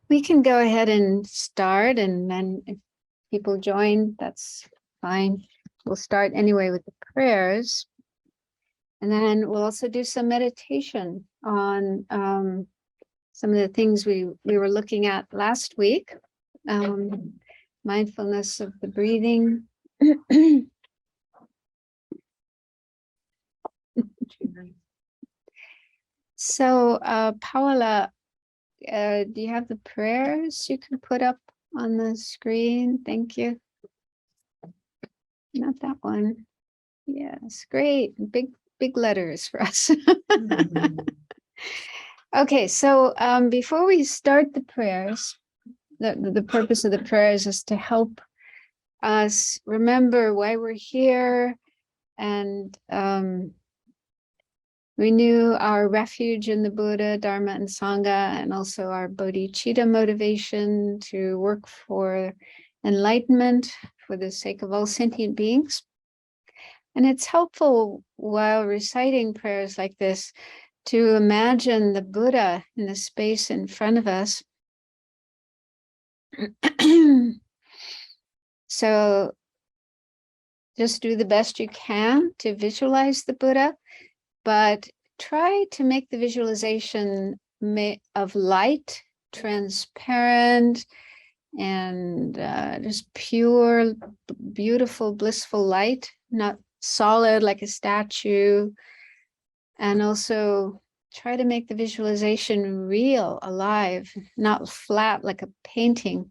We can go ahead and start, and then if people join, that's fine. We'll start anyway with the prayers. And then we'll also do some meditation on some of the things we were looking at last week. Mindfulness of the breathing. So, Paola, do you have the prayers you can put up on the screen? Thank you. Not that one. Yes, great. Big letters for us. Okay, so before we start the prayers, the purpose of the prayers is to help us remember why we're here and renew our refuge in the Buddha, Dharma, and Sangha, and also our bodhicitta motivation to work for enlightenment for the sake of all sentient beings. And it's helpful while reciting prayers like this to imagine the Buddha in the space in front of us. So just do the best you can to visualize the Buddha, but try to make the visualization of light, transparent, and just pure, beautiful, blissful light, not solid like a statue. And also try to make the visualization real, alive, not flat like a painting,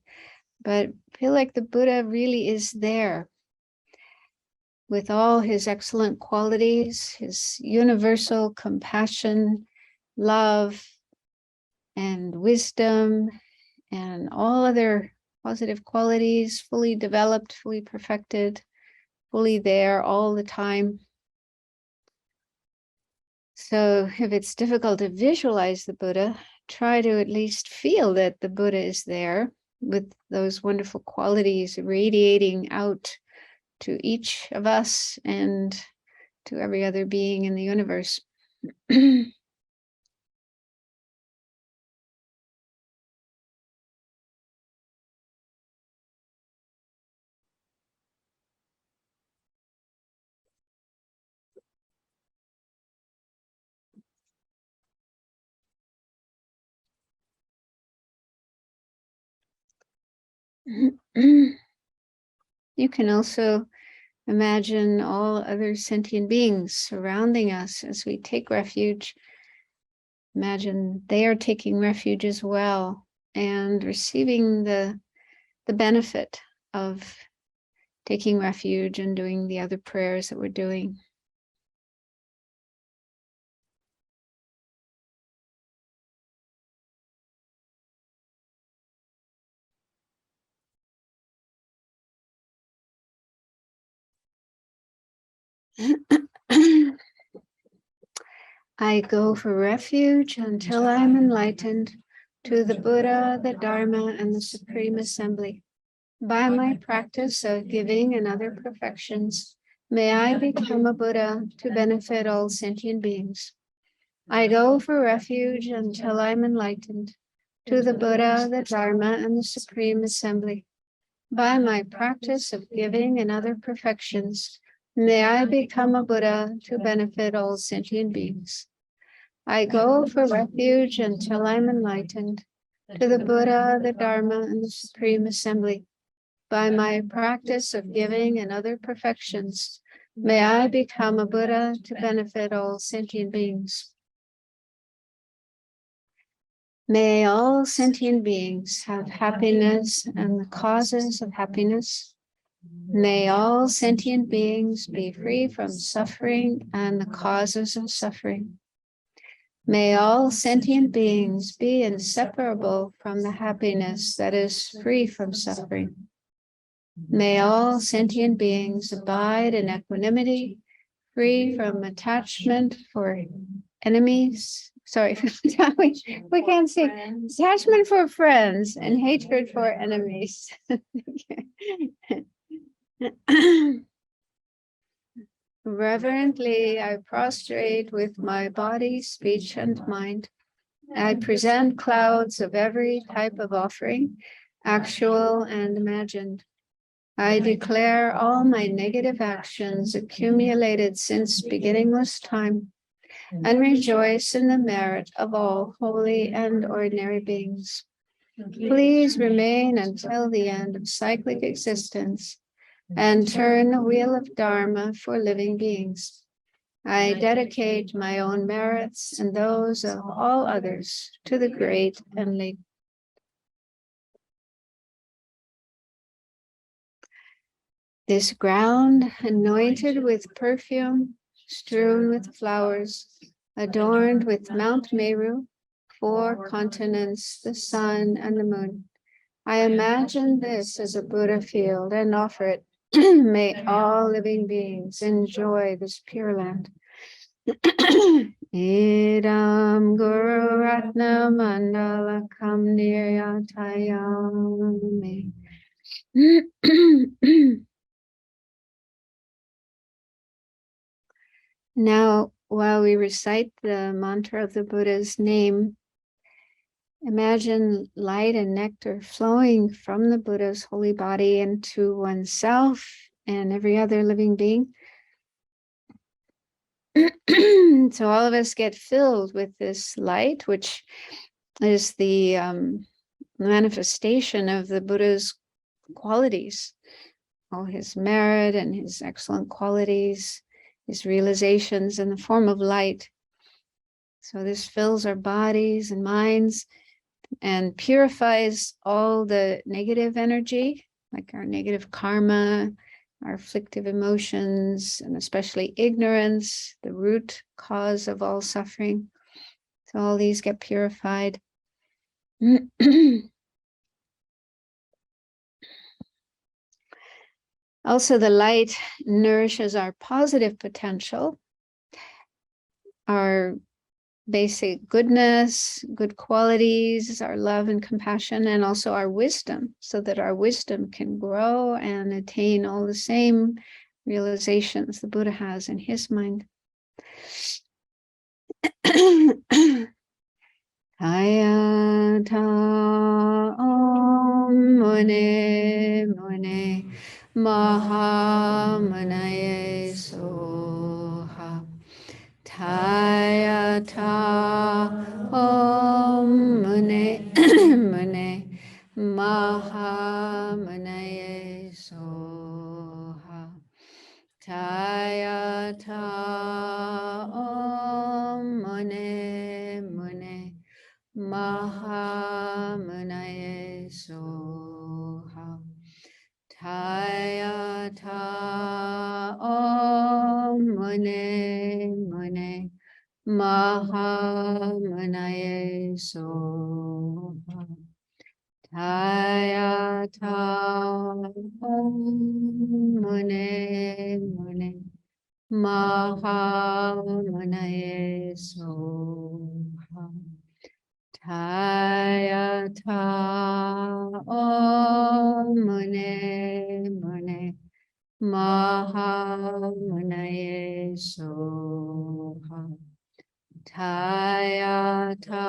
but feel like the Buddha really is there with all his excellent qualities, his universal compassion, love, and wisdom, and all other positive qualities, fully developed, fully perfected, fully there all the time. So if it's difficult to visualize the Buddha, try to at least feel that the Buddha is there with those wonderful qualities radiating out to each of us and to every other being in the universe. You can also imagine all other sentient beings surrounding us as we take refuge. Imagine they are taking refuge as well and receiving the benefit of taking refuge and doing the other prayers that we're doing. I go for refuge until I'm enlightened to the Buddha, the Dharma, and the Supreme Assembly. By my practice of giving and other perfections, may I become a Buddha to benefit all sentient beings. I go for refuge until I'm enlightened to the Buddha, the Dharma, and the Supreme Assembly. By my practice of giving and other perfections, may I become a Buddha to benefit all sentient beings. I go for refuge until I'm enlightened to the Buddha, the Dharma, and the Supreme Assembly. By my practice of giving and other perfections, may I become a Buddha to benefit all sentient beings. May all sentient beings have happiness and the causes of happiness. May all sentient beings be free from suffering and the causes of suffering. May all sentient beings be inseparable from the happiness that is free from suffering. May all sentient beings abide in equanimity, free from attachment for enemies. Sorry, we can't see. Attachment for friends and hatred for enemies. Reverently, I prostrate with my body, speech, and mind I present clouds of every type of offering, actual and imagined. I declare all my negative actions accumulated since beginningless time and rejoice in the merit of all holy and ordinary beings. Please remain until the end of cyclic existence and turn the wheel of Dharma for living beings. I dedicate my own merits and those of all others to the great and late. This ground, anointed with perfume, strewn with flowers, adorned with Mount Meru, 4 continents, the sun and the moon. I imagine this as a Buddha field and offer it. May all living beings enjoy this pure land. Idam Guru Ratna Mandala Kam Niryatayami. Now, while we recite the mantra of the Buddha's name, imagine light and nectar flowing from the Buddha's holy body into oneself and every other living being. So all of us get filled with this light, which is the manifestation of the Buddha's qualities, all his merit and his excellent qualities, his realizations in the form of light. So this fills our bodies and minds and purifies all the negative energy, like our negative karma, our afflictive emotions, and especially ignorance, the root cause of all suffering. So all these get purified. Also, the light nourishes our positive potential, our basic goodness, good qualities, our love and compassion, and also our wisdom, so that our wisdom can grow and attain all the same realizations the Buddha has in his mind. Kaya ta om mune mune maha manaye soha. Taya ta om mune mune maha manaye soha. Taya ta om mune mune maha manaye soha. Taya ta om mune mune maha manaye soha. Taya ta om mune mune maha manaye soha. Taya ta om mune mune maha manaye soha. Taya ta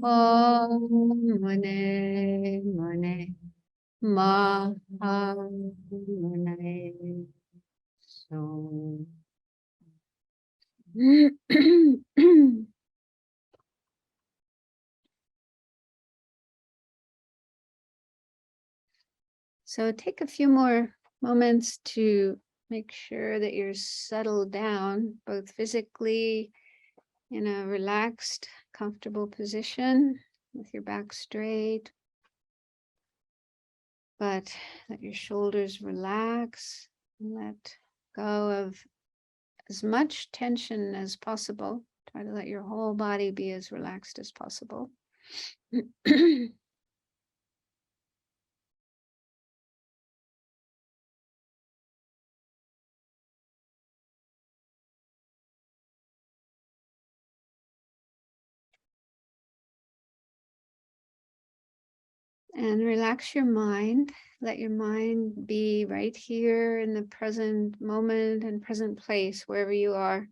om mune mune maha manaye soha. So take a few more moments to make sure that you're settled down, both physically in a relaxed, comfortable position with your back straight, but let your shoulders relax and let go of as much tension as possible. Try to let your whole body be as relaxed as possible. And relax your mind. Let your mind be right here in the present moment and present place, wherever you are.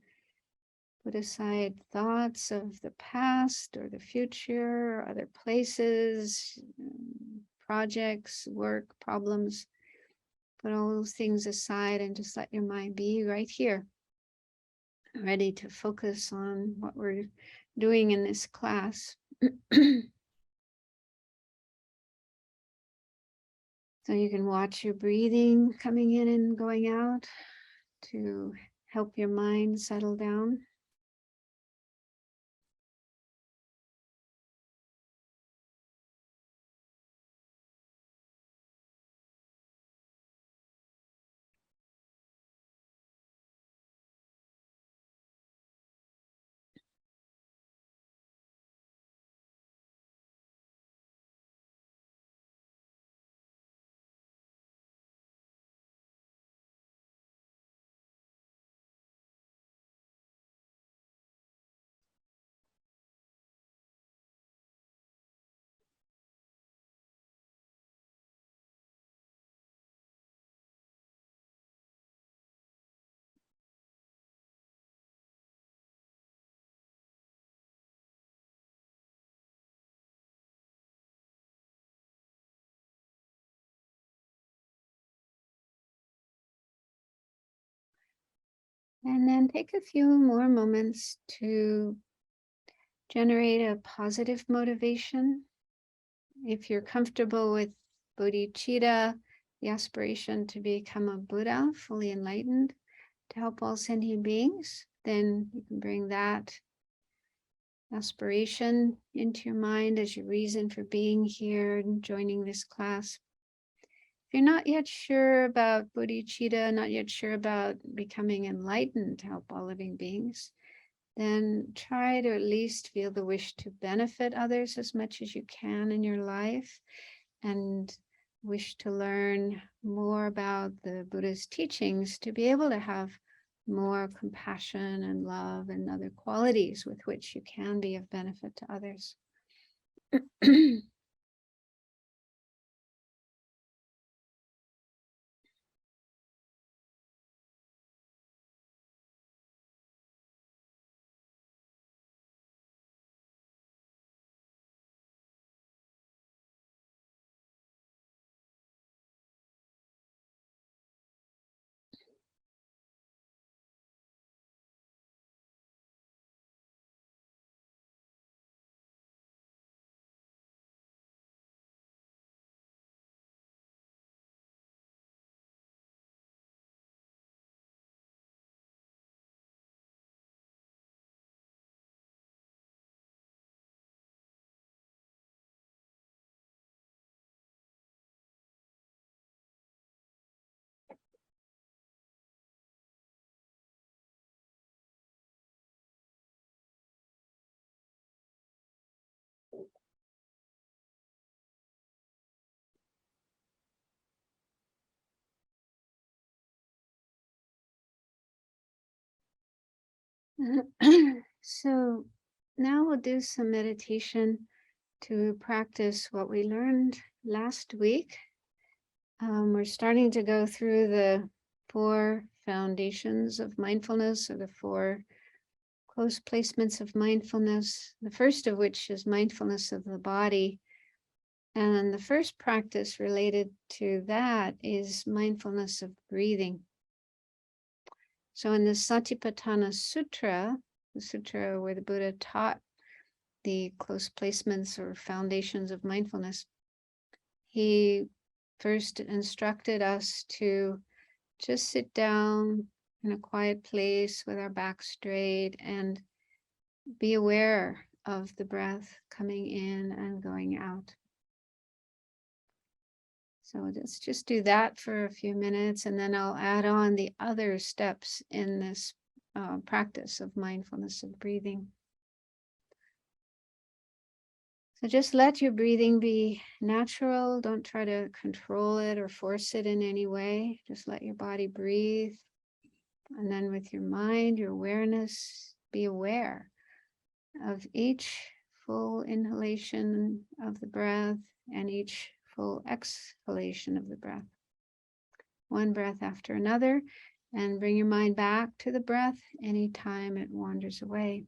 Put aside thoughts of the past or the future, or other places, projects, work, problems. Put all those things aside and just let your mind be right here, ready to focus on what we're doing in this class. So you can watch your breathing coming in and going out to help your mind settle down. And then take a few more moments to generate a positive motivation. If you're comfortable with bodhicitta, the aspiration to become a Buddha, fully enlightened, to help all sentient beings, then you can bring that aspiration into your mind as your reason for being here and joining this class. If you're not yet sure about bodhicitta, not yet sure about becoming enlightened to help all living beings, then try to at least feel the wish to benefit others as much as you can in your life, and wish to learn more about the Buddha's teachings to be able to have more compassion and love and other qualities with which you can be of benefit to others. So now we'll do some meditation to practice what we learned last week. We're starting to go through the 4 foundations of mindfulness, or the 4 close placements of mindfulness, the first of which is mindfulness of the body. And the first practice related to that is mindfulness of breathing. So in the Satipatthana Sutra, the sutra where the Buddha taught the close placements or foundations of mindfulness, he first instructed us to just sit down in a quiet place with our back straight and be aware of the breath coming in and going out. So let's just do that for a few minutes, and then I'll add on the other steps in this practice of mindfulness of breathing. So just let your breathing be natural. Don't try to control it or force it in any way. Just let your body breathe. And then with your mind, your awareness, be aware of each full inhalation of the breath and each full exhalation of the breath. One breath after another. And bring your mind back to the breath anytime it wanders away.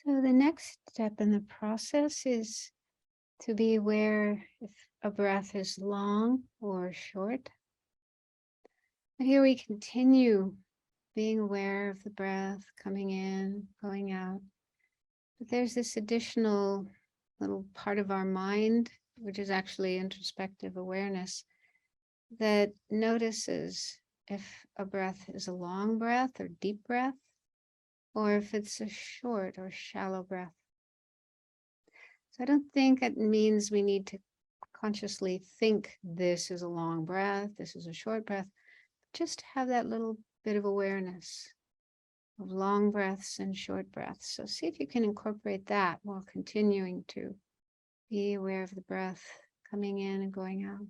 So the next step in the process is to be aware if a breath is long or short. And here we continue being aware of the breath coming in, going out. But there's this additional little part of our mind, which is actually introspective awareness, that notices if a breath is a long breath or deep breath, or if it's a short or shallow breath. So I don't think it means we need to consciously think this is a long breath, this is a short breath. Just have that little bit of awareness of long breaths and short breaths. So see if you can incorporate that while continuing to be aware of the breath coming in and going out.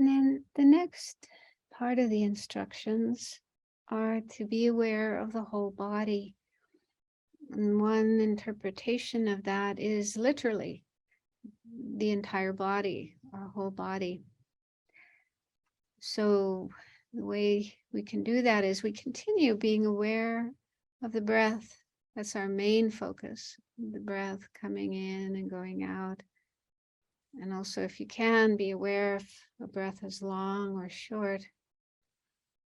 And then the next part of the instructions are to be aware of the whole body. And one interpretation of that is literally the entire body, our whole body. So the way we can do that is we continue being aware of the breath. That's our main focus, the breath coming in and going out. And also, if you can, be aware if a breath is long or short.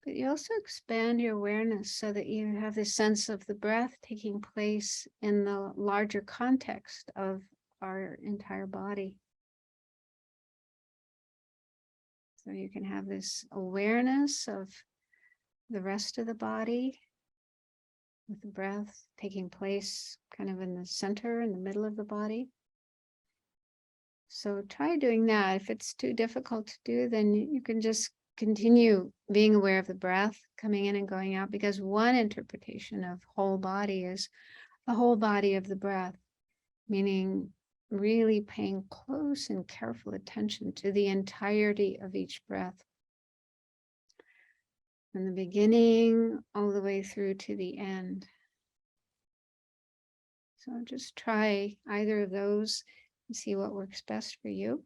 But you also expand your awareness so that you have this sense of the breath taking place in the larger context of our entire body. So you can have this awareness of the rest of the body with the breath taking place kind of in the center, in the middle of the body. So try doing that. If it's too difficult to do, then you can just continue being aware of the breath coming in and going out, because one interpretation of whole body is the whole body of the breath, meaning really paying close and careful attention to the entirety of each breath, from the beginning all the way through to the end. So just try either of those and see what works best for you.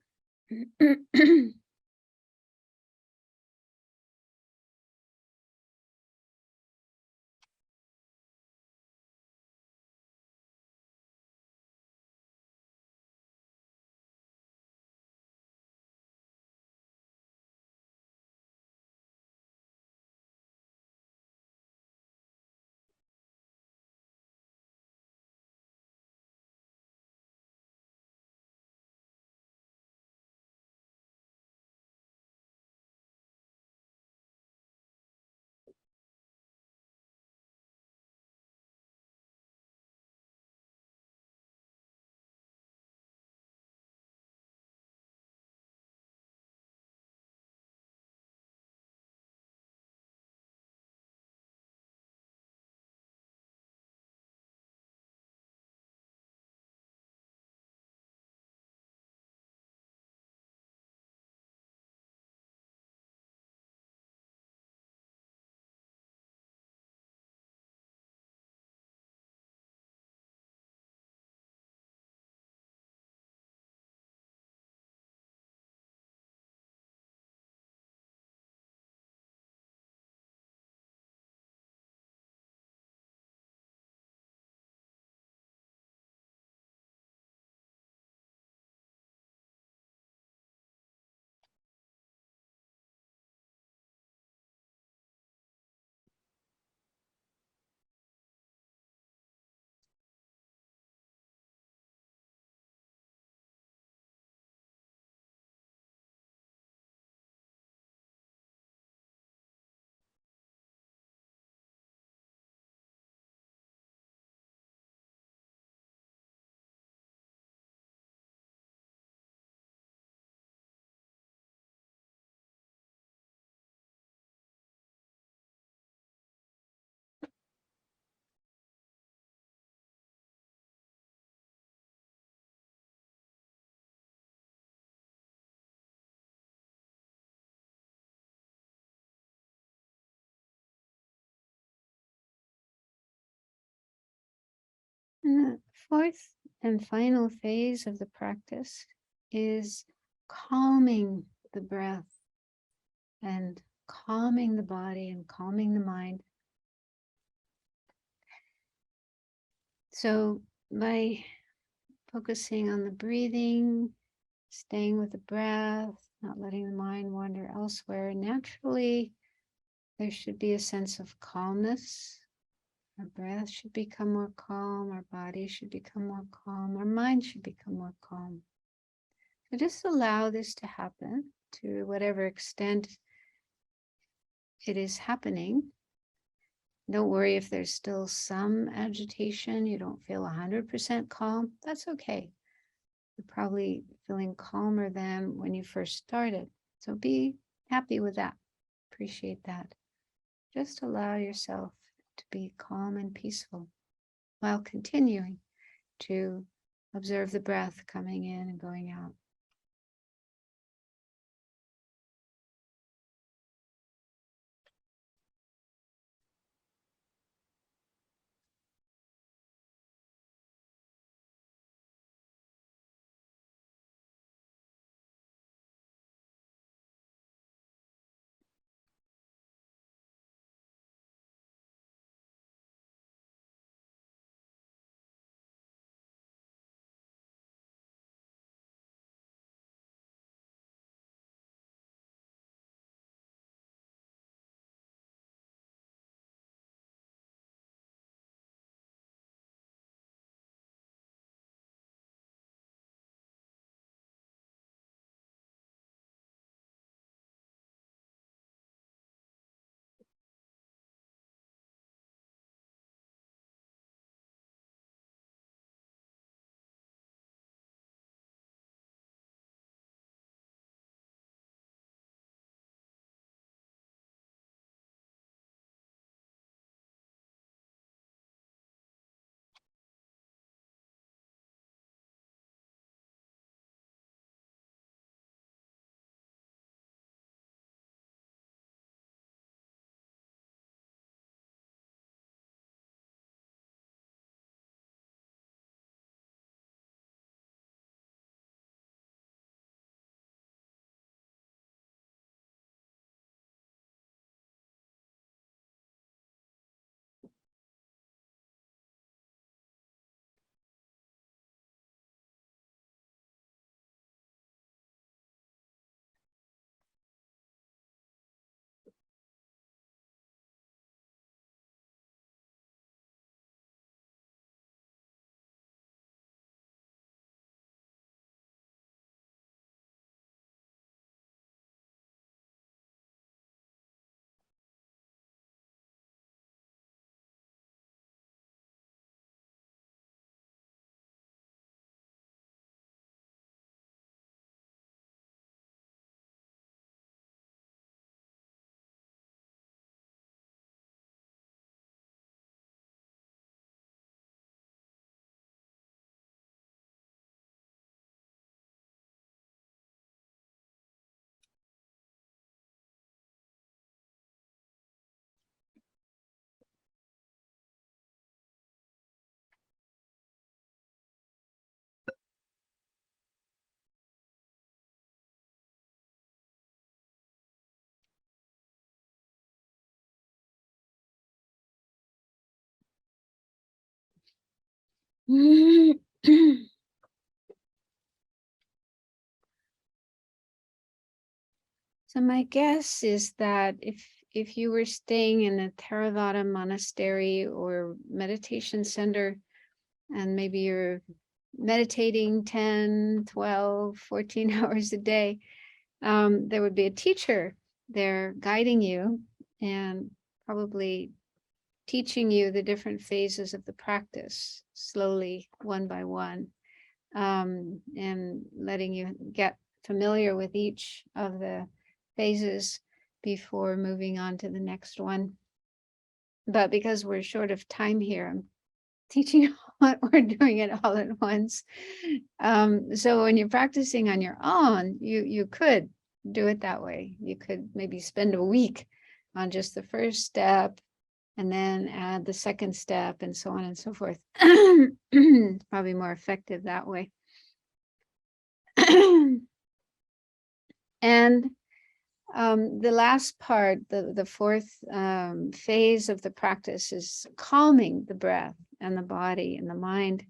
And the fourth and final phase of the practice is calming the breath and calming the body and calming the mind. So by focusing on the breathing, staying with the breath, not letting the mind wander elsewhere, naturally there should be a sense of calmness. Our breath should become more calm, our body should become more calm, our mind should become more calm. So just allow this to happen to whatever extent it is happening. Don't worry if there's still some agitation, you don't feel 100% calm, that's okay. You're probably feeling calmer than when you first started. So be happy with that, appreciate that. Just allow yourself to be calm and peaceful while continuing to observe the breath coming in and going out. So my guess is that if you were staying in a Theravada monastery or meditation center, and maybe you're meditating 10, 12, 14 hours a day, there would be a teacher there guiding you and probably teaching you the different phases of the practice slowly, one by one, and letting you get familiar with each of the phases before moving on to the next one. But because we're short of time here, I'm teaching what we're doing it all at once. So when you're practicing on your own, you could do it that way. You could maybe spend a week on just the first step and then add the second step and so on and so forth. Probably more effective that way. And the last part, the fourth phase of the practice is calming the breath and the body and the mind.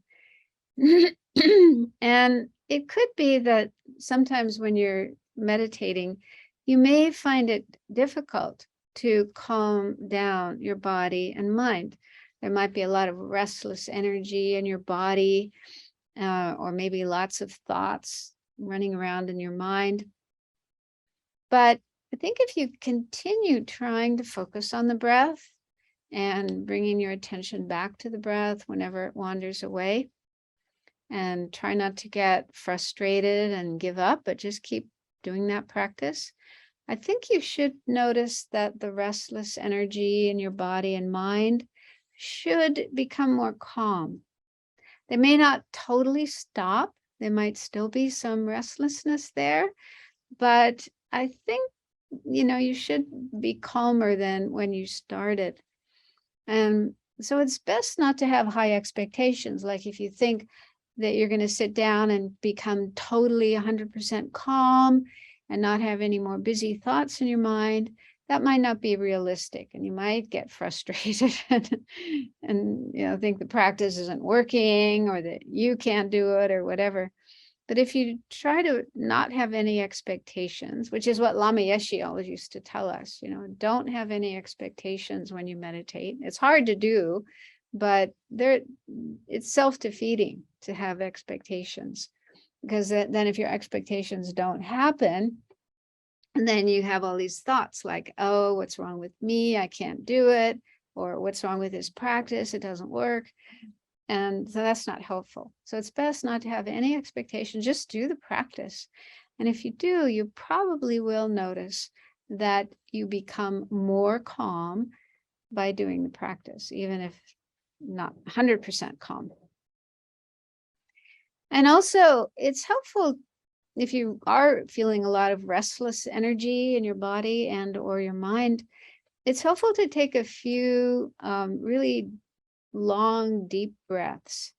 And it could be that sometimes when you're meditating, you may find it difficult to calm down your body and mind. There might be a lot of restless energy in your body, or maybe lots of thoughts running around in your mind. But I think if you continue trying to focus on the breath and bringing your attention back to the breath whenever it wanders away, and try not to get frustrated and give up, but just keep doing that practice, I think you should notice that the restless energy in your body and mind should become more calm. They may not totally stop. There might still be some restlessness there, but I think, you should be calmer than when you started. And so it's best not to have high expectations. Like if you think that you're going to sit down and become totally 100% calm and not have any more busy thoughts in your mind, that might not be realistic, and you might get frustrated and think the practice isn't working or that you can't do it or whatever. But if you try to not have any expectations, which is what Lama Yeshe always used to tell us, don't have any expectations when you meditate. It's hard to do, but it's self-defeating to have expectations, because then if your expectations don't happen, and then you have all these thoughts like, oh, what's wrong with me? I can't do it. Or what's wrong with this practice? It doesn't work. And so that's not helpful. So it's best not to have any expectation, just do the practice. And if you do, you probably will notice that you become more calm by doing the practice, even if not 100% calm. And also, it's helpful if you are feeling a lot of restless energy in your body and or your mind, it's helpful to take a few really long, deep breaths.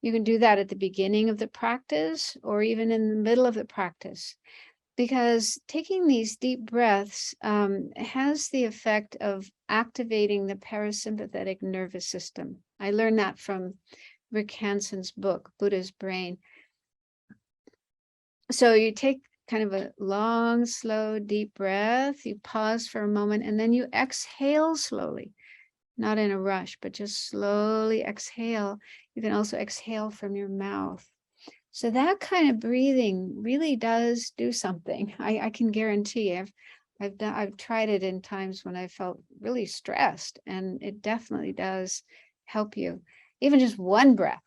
You can do that at the beginning of the practice or even in the middle of the practice, because taking these deep breaths has the effect of activating the parasympathetic nervous system. I learned that from Rick Hanson's book, Buddha's Brain. So you take kind of a long, slow, deep breath, you pause for a moment, and then you exhale slowly, not in a rush, but just slowly exhale. You can also exhale from your mouth. So that kind of breathing really does do something. I can guarantee. I've tried it in times when I felt really stressed, and it definitely does help you. Even just one breath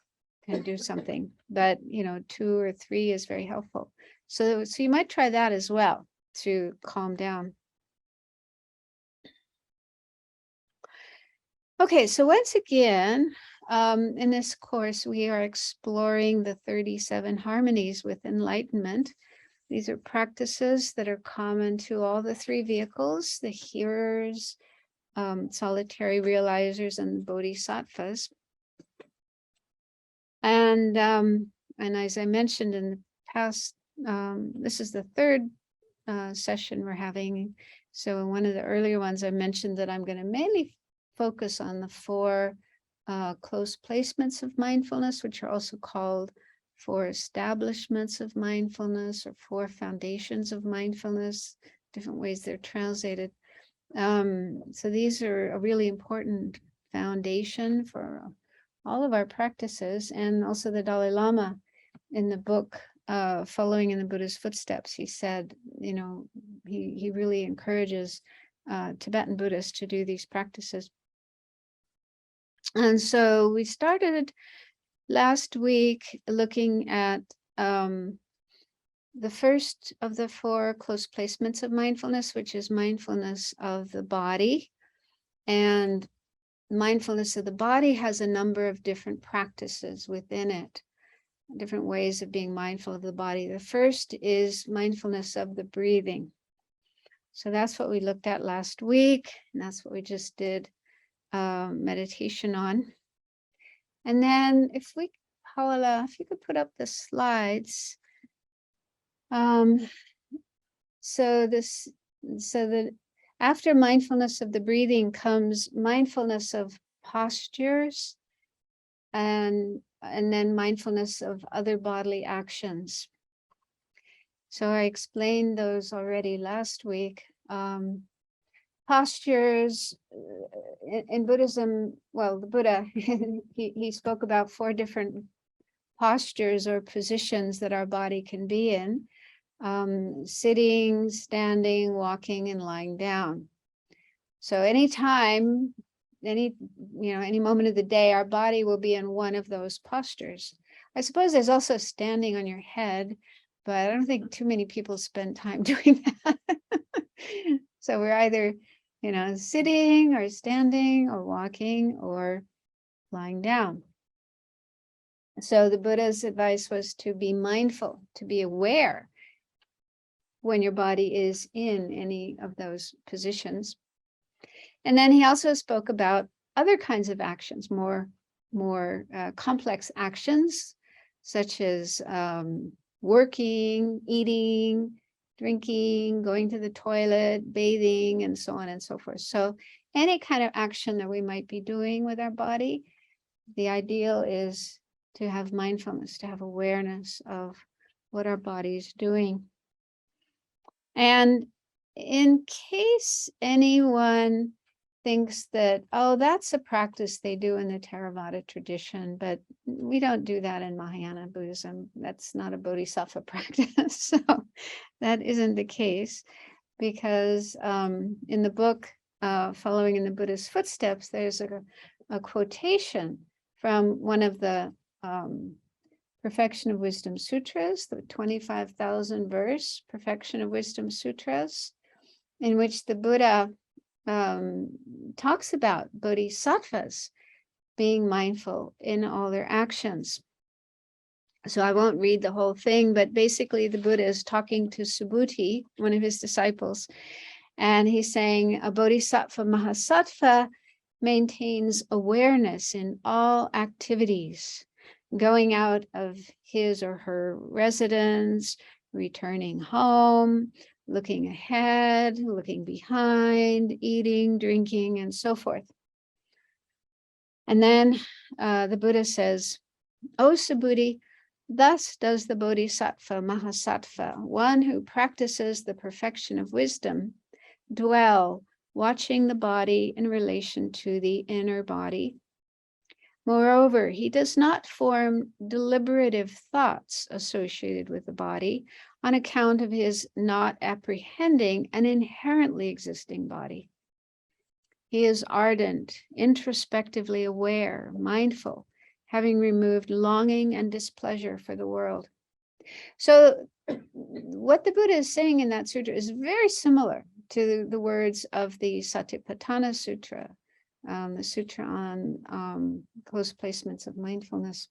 can do something, but 2 or 3 is very helpful. So you might try that as well to calm down. Okay, so once again, in this course, we are exploring the 37 harmonies with enlightenment. These are practices that are common to all the 3 vehicles, the hearers, solitary realizers, and bodhisattvas. And as I mentioned in the past, this is the 3rd session we're having. So in one of the earlier ones, I mentioned that I'm going to mainly focus on the 4 close placements of mindfulness, which are also called 4 establishments of mindfulness or 4 foundations of mindfulness, different ways they're translated. So these are a really important foundation for all of our practices. And also the Dalai Lama in the book, Following in the Buddha's Footsteps, he said, you know, he really encourages Tibetan Buddhists to do these practices. And so we started last week looking at the first of the 4 close placements of mindfulness, which is mindfulness of the body. And mindfulness of the body has a number of different practices within it, different ways of being mindful of the body. The first is mindfulness of the breathing. So that's what we looked at last week, and that's what we just did meditation on. And then if we, Paula, if you could put up the slides. So that after mindfulness of the breathing comes mindfulness of postures, and then mindfulness of other bodily actions. So I explained those already last week. Postures in Buddhism, well, the Buddha, he spoke about 4 different postures or positions that our body can be in. Sitting, standing, walking, and lying down. So anytime, any moment of the day, our body will be in one of those postures. I suppose there's also standing on your head, but I don't think too many people spend time doing that. So we're either, sitting or standing or walking or lying down. So the Buddha's advice was to be mindful, to be aware when your body is in any of those positions. And then he also spoke about other kinds of actions, more complex actions, such as working, eating, drinking, going to the toilet, bathing, and so on and so forth. So any kind of action that we might be doing with our body, the ideal is to have mindfulness, to have awareness of what our body is doing. And in case anyone thinks that, oh, that's a practice they do in the Theravada tradition, but we don't do that in Mahayana Buddhism. That's not a bodhisattva practice. So that isn't the case, because in the book, Following in the Buddha's Footsteps, there's a quotation from one of the Perfection of Wisdom Sutras, the 25,000 verse Perfection of Wisdom Sutras, in which the Buddha talks about bodhisattvas being mindful in all their actions. So I won't read the whole thing, but basically the Buddha is talking to Subhuti, one of his disciples, and he's saying a bodhisattva mahasattva maintains awareness in all activities, going out of his or her residence, returning home, looking ahead, looking behind, eating, drinking, and so forth. And then the Buddha says, O Subhuti, thus does the bodhisattva mahasattva, one who practices the perfection of wisdom, dwell, watching the body in relation to the inner body. Moreover, he does not form deliberative thoughts associated with the body on account of his not apprehending an inherently existing body. He is ardent, introspectively aware, mindful, having removed longing and displeasure for the world. So what the Buddha is saying in that sutra is very similar to the words of the Satipatthana Sutra, the sutra on close placements of mindfulness.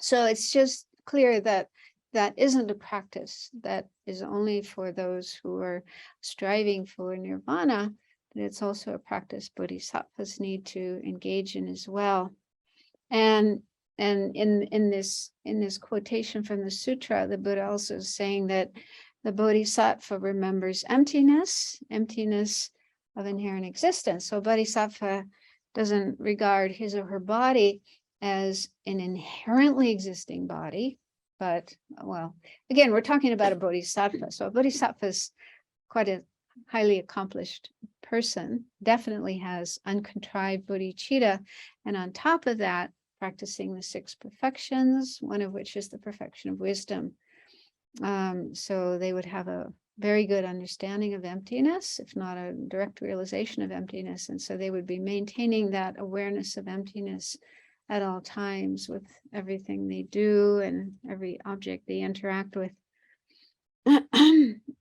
So it's just clear that that isn't a practice that is only for those who are striving for nirvana, but it's also a practice bodhisattvas need to engage in as well. And in this quotation from the sutra, the Buddha also is saying that the bodhisattva remembers emptiness of inherent existence. So bodhisattva doesn't regard his or her body as an inherently existing body, but, well, again, we're talking about a bodhisattva. So a bodhisattva is quite a highly accomplished person, definitely has uncontrived bodhicitta, and on top of that, practicing the 6 perfections, one of which is the perfection of wisdom. So they would have a very good understanding of emptiness, if not a direct realization of emptiness. And so they would be maintaining that awareness of emptiness at all times with everything they do and every object they interact with.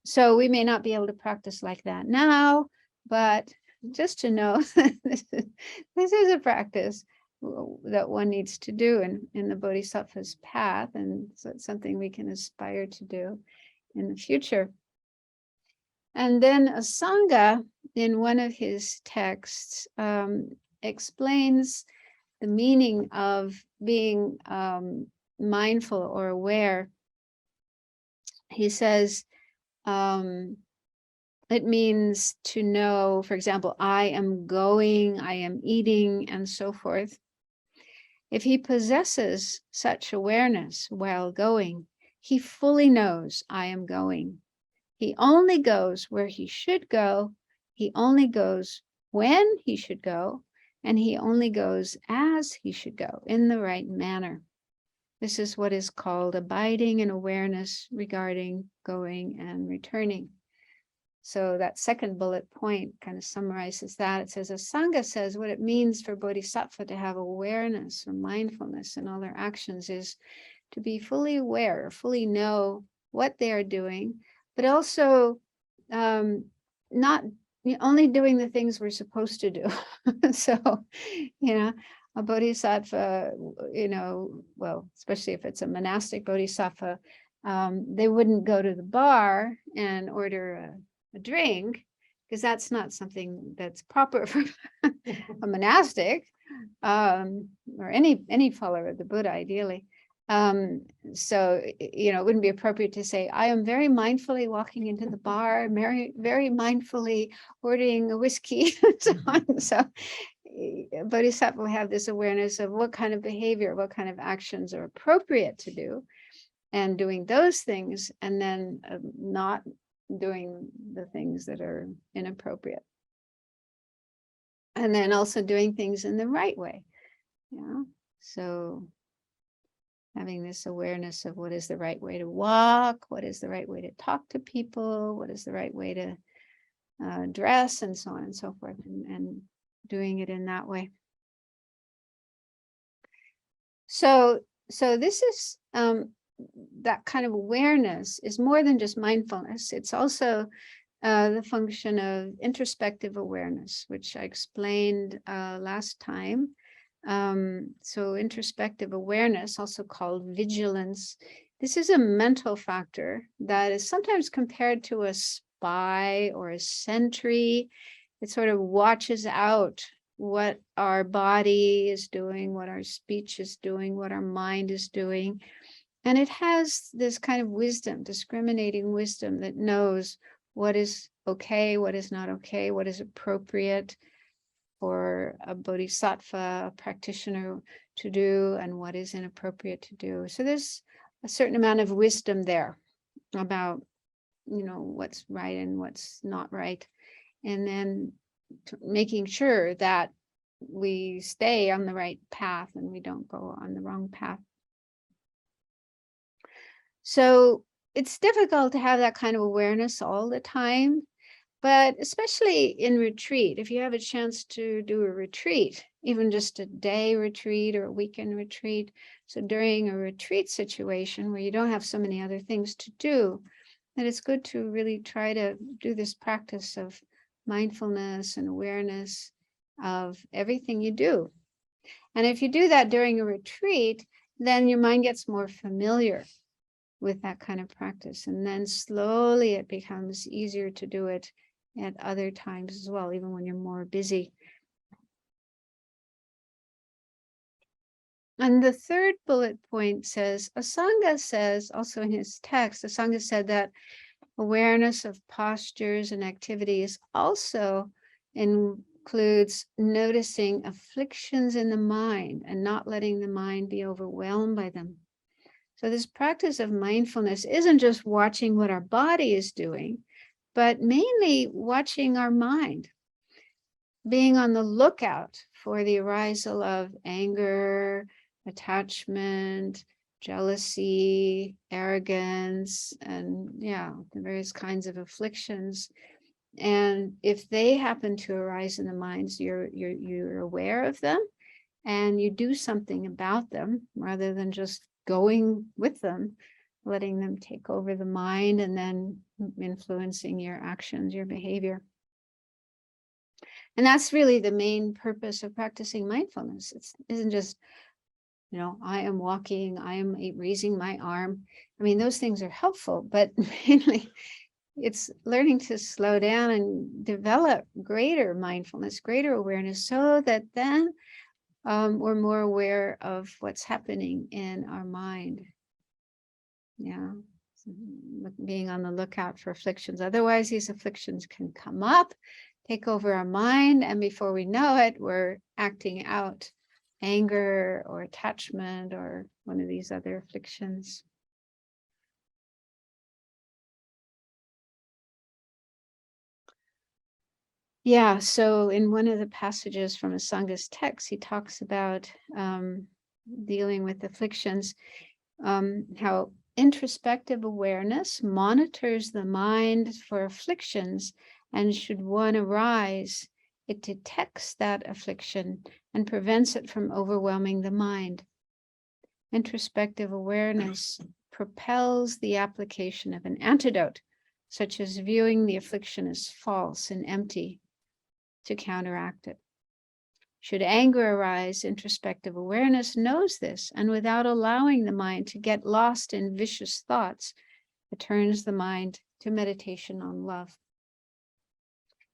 So we may not be able to practice like that now, but just to know this is a practice that one needs to do in the Bodhisattva's path, and so it's something we can aspire to do in the future. And then Sangye, in one of his texts, explains the meaning of being mindful or aware. He says, it means to know, for example, I am going, I am eating, and so forth. If he possesses such awareness while going, he fully knows I am going. He only goes where he should go. He only goes when he should go, and he only goes as he should go in the right manner. This is what is called abiding in awareness regarding going and returning. So that second bullet point kind of summarizes that. It says, Sangye says what it means for bodhisattva to have awareness or mindfulness in all their actions is to be fully aware, fully know what they are doing, but also not only doing the things we're supposed to do. So, a bodhisattva, well, especially if it's a monastic bodhisattva, they wouldn't go to the bar and order a drink, because that's not something that's proper for a monastic, or any follower of the Buddha, ideally. So, it wouldn't be appropriate to say, I am very mindfully walking into the bar, very, very mindfully ordering a whiskey, and so on. So bodhisattva will have this awareness of what kind of behavior, what kind of actions are appropriate to do, and doing those things, and then not doing the things that are inappropriate. And then also doing things in the right way. So having this awareness of what is the right way to walk, what is the right way to talk to people, what is the right way to dress, and so on and so forth, and doing it in that way. So this is that kind of awareness is more than just mindfulness. It's also the function of introspective awareness, which I explained last time. So introspective awareness, also called vigilance, this is a mental factor that is sometimes compared to a spy or a sentry. It sort of watches out what our body is doing, what our speech is doing, what our mind is doing. And it has this kind of wisdom, discriminating wisdom, that knows what is okay, what is not okay, what is appropriate for a bodhisattva, a practitioner, to do, and what is inappropriate to do. So there's a certain amount of wisdom there about, what's right and what's not right. And then making sure that we stay on the right path and we don't go on the wrong path. So it's difficult to have that kind of awareness all the time, but especially in retreat, if you have a chance to do a retreat, even just a day retreat or a weekend retreat. So during a retreat situation where you don't have so many other things to do, then it's good to really try to do this practice of mindfulness and awareness of everything you do. And if you do that during a retreat, then your mind gets more familiar with that kind of practice. And then slowly it becomes easier to do it at other times as well, even when you're more busy. And the third bullet point says, Sangye says, also in his text, Sangye said that awareness of postures and activities also includes noticing afflictions in the mind and not letting the mind be overwhelmed by them. So this practice of mindfulness isn't just watching what our body is doing, but mainly watching our mind, being on the lookout for the arisal of anger, attachment, jealousy, arrogance, and the various kinds of afflictions. And if they happen to arise in the minds, you're aware of them and you do something about them rather than just going with them, letting them take over the mind and then influencing your actions, your behavior. And that's really the main purpose of practicing mindfulness. It isn't just, I am walking, I am raising my arm. I mean, those things are helpful, but mainly it's learning to slow down and develop greater mindfulness, greater awareness, so that then we're more aware of what's happening in our mind. Being on the lookout for afflictions. Otherwise, these afflictions can come up, take over our mind, and before we know it, we're acting out anger or attachment or one of these other afflictions. Yeah, so in one of the passages from a Sangha's text, he talks about dealing with afflictions, how introspective awareness monitors the mind for afflictions, and should one arise, it detects that affliction and prevents it from overwhelming the mind. Introspective awareness propels the application of an antidote, such as viewing the affliction as false and empty, to counteract it. Should anger arise, introspective awareness knows this, and without allowing the mind to get lost in vicious thoughts, it turns the mind to meditation on love.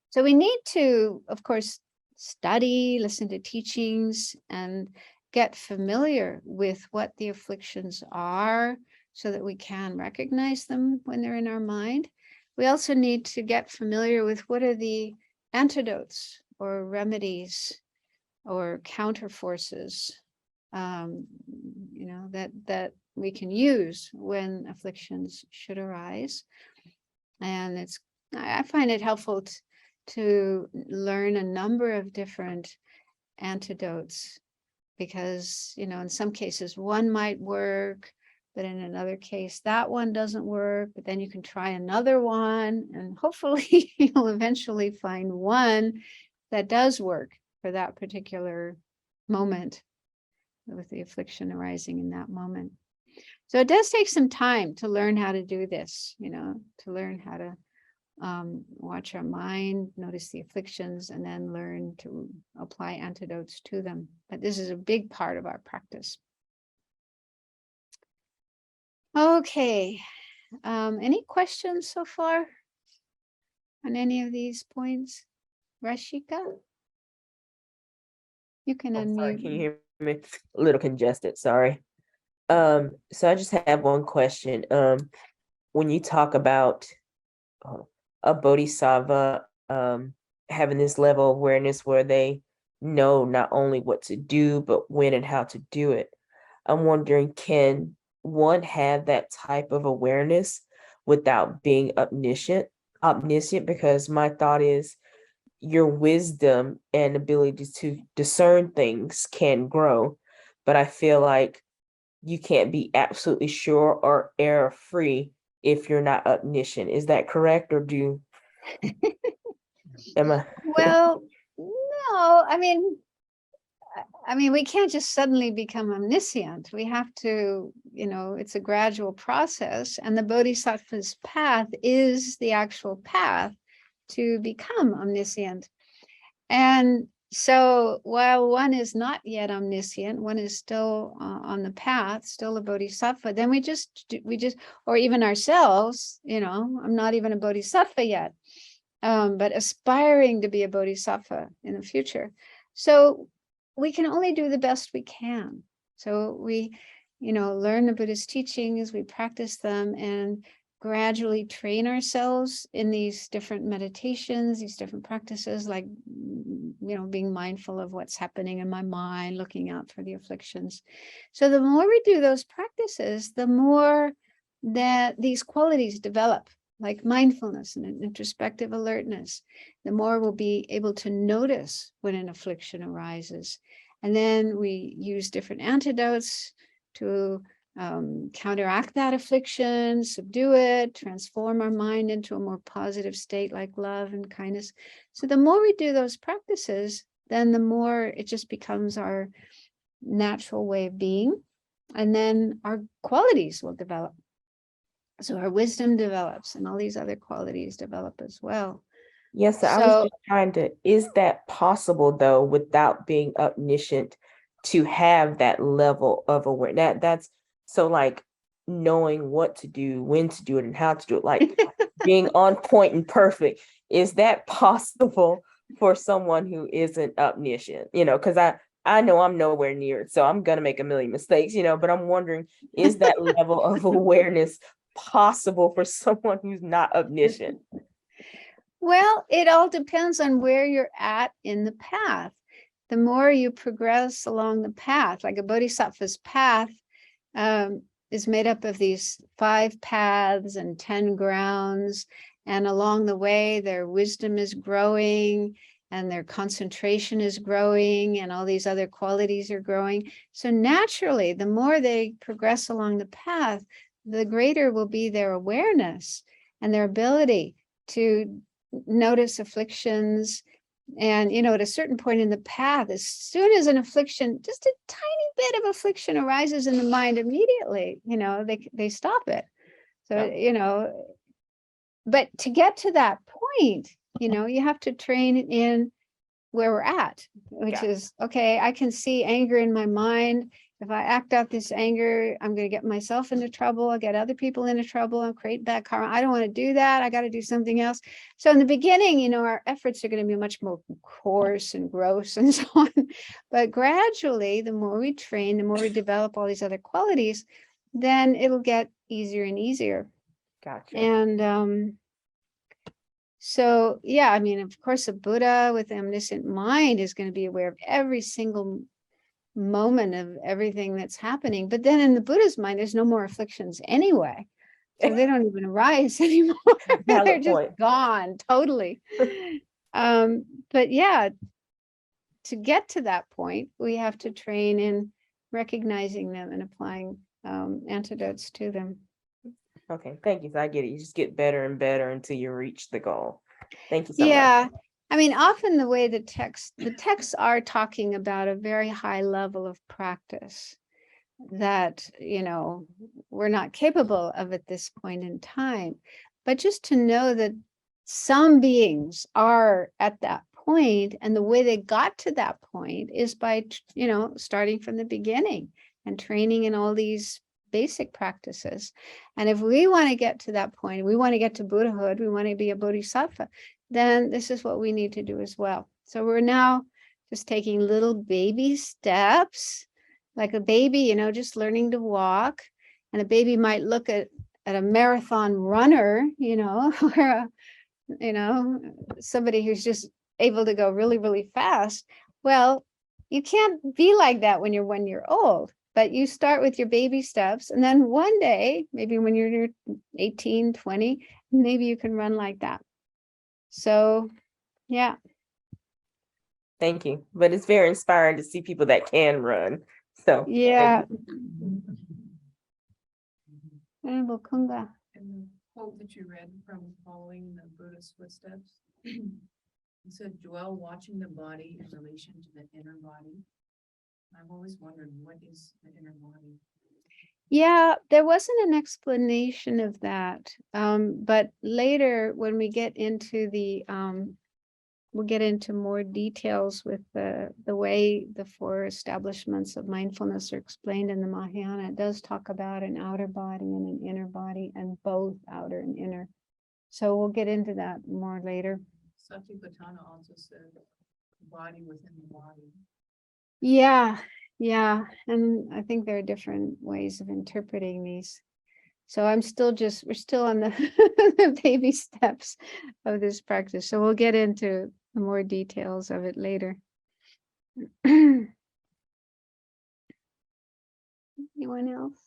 So we need to, of course, study, listen to teachings, and get familiar with what the afflictions are so that we can recognize them when they're in our mind. We also need to get familiar with what are the antidotes or remedies or counter forces, that we can use when afflictions should arise. And I find it helpful to learn a number of different antidotes, because, in some cases one might work, but in another case that one doesn't work, but then you can try another one, and hopefully you'll eventually find one that does work for that particular moment with the affliction arising in that moment. So it does take some time to learn how to do this, to learn how to watch our mind, notice the afflictions, and then learn to apply antidotes to them. But this is a big part of our practice. Okay, any questions so far on any of these points? Rashika? You can unmute. Sorry, can you hear me? A little congested, sorry. So I just have one question. When you talk about a bodhisattva having this level of awareness where they know not only what to do, but when and how to do it, I'm wondering, can one have that type of awareness without being omniscient? Because my thought is your wisdom and ability to discern things can grow, but I feel like you can't be absolutely sure or error free if you're not omniscient. Is that correct, or am I? Well, no, I mean, we can't just suddenly become omniscient. We have to, it's a gradual process, and the bodhisattva's path is the actual path to become omniscient. And so while one is not yet omniscient, one is still on the path, still a bodhisattva, then we just, or even ourselves, I'm not even a bodhisattva yet, but aspiring to be a bodhisattva in the future. So we can only do the best we can. So we, learn the Buddhist teachings, we practice them, and gradually train ourselves in these different meditations, these different practices, like, being mindful of what's happening in my mind, looking out for the afflictions. So the more we do those practices, the more that these qualities develop, like mindfulness and introspective alertness, the more we'll be able to notice when an affliction arises. And then we use different antidotes to counteract that affliction, subdue it, transform our mind into a more positive state like love and kindness. So the more we do those practices, then the more it just becomes our natural way of being. And then our qualities will develop. So our wisdom develops and all these other qualities develop as well. Yes, I was just trying to, is that possible though, without being omniscient, to have that level of awareness? That's so like knowing what to do, when to do it, and how to do it, like being on point and perfect. Is that possible for someone who isn't omniscient? Because I know I'm nowhere near it, so I'm gonna make a million mistakes, but I'm wondering, is that level of awareness possible for someone who's not omniscient? Well, it all depends on where you're at in the path. The more you progress along the path, like a bodhisattva's path is made up of these 5 paths and 10 grounds. And along the way, their wisdom is growing and their concentration is growing and all these other qualities are growing. So naturally, the more they progress along the path, the greater will be their awareness and their ability to notice afflictions. And, at a certain point in the path, as soon as an affliction, just a tiny bit of affliction arises in the mind, immediately, they stop it. So, but to get to that point, you have to train in where we're at, which is, okay, I can see anger in my mind. If I act out this anger, I'm going to get myself into trouble. I'll get other people into trouble. I'll create bad karma. I don't want to do that. I got to do something else. So in the beginning, our efforts are going to be much more coarse and gross and so on. But gradually, the more we train, the more we develop all these other qualities, then it'll get easier and easier. Gotcha. And so, yeah, I mean, of course, a Buddha with an omniscient mind is going to be aware of every single moment of everything that's happening. But then in the Buddha's mind, there's no more afflictions anyway. So they don't even arise anymore. They're just gone totally. But yeah, to get to that point, we have to train in recognizing them and applying antidotes to them. Okay, thank you. So I get it. You just get better and better until you reach the goal. Thank you so much. much. I mean, often the way the texts are talking about a very high level of practice that, we're not capable of at this point in time. But just to know that some beings are at that point, and the way they got to that point is by, starting from the beginning and training in all these basic practices. And if we want to get to that point, we want to get to Buddhahood, we want to be a bodhisattva, then this is what we need to do as well. So we're now just taking little baby steps, like a baby, just learning to walk. And a baby might look at a marathon runner, or somebody who's just able to go really, really fast. Well, you can't be like that when you're 1 year old. But you start with your baby steps, and then one day, maybe when you're 18, 20, maybe you can run like that. So, yeah. Thank you. But it's very inspiring to see people that can run. So, yeah. And the quote that you read from Following the Buddha's Footsteps, it said, dwell watching the body in relation to the inner body. I've always wondered, what is the inner body? Yeah, there wasn't an explanation of that. But later when we get into we'll get into more details with the way the 4 establishments of mindfulness are explained in the Mahayana. It does talk about an outer body and an inner body, and both outer and inner. So we'll get into that more later. Satipatthana also said body within the body. Yeah. And I think there are different ways of interpreting these. So we're still on the, the baby steps of this practice. So we'll get into more details of it later. Anyone else?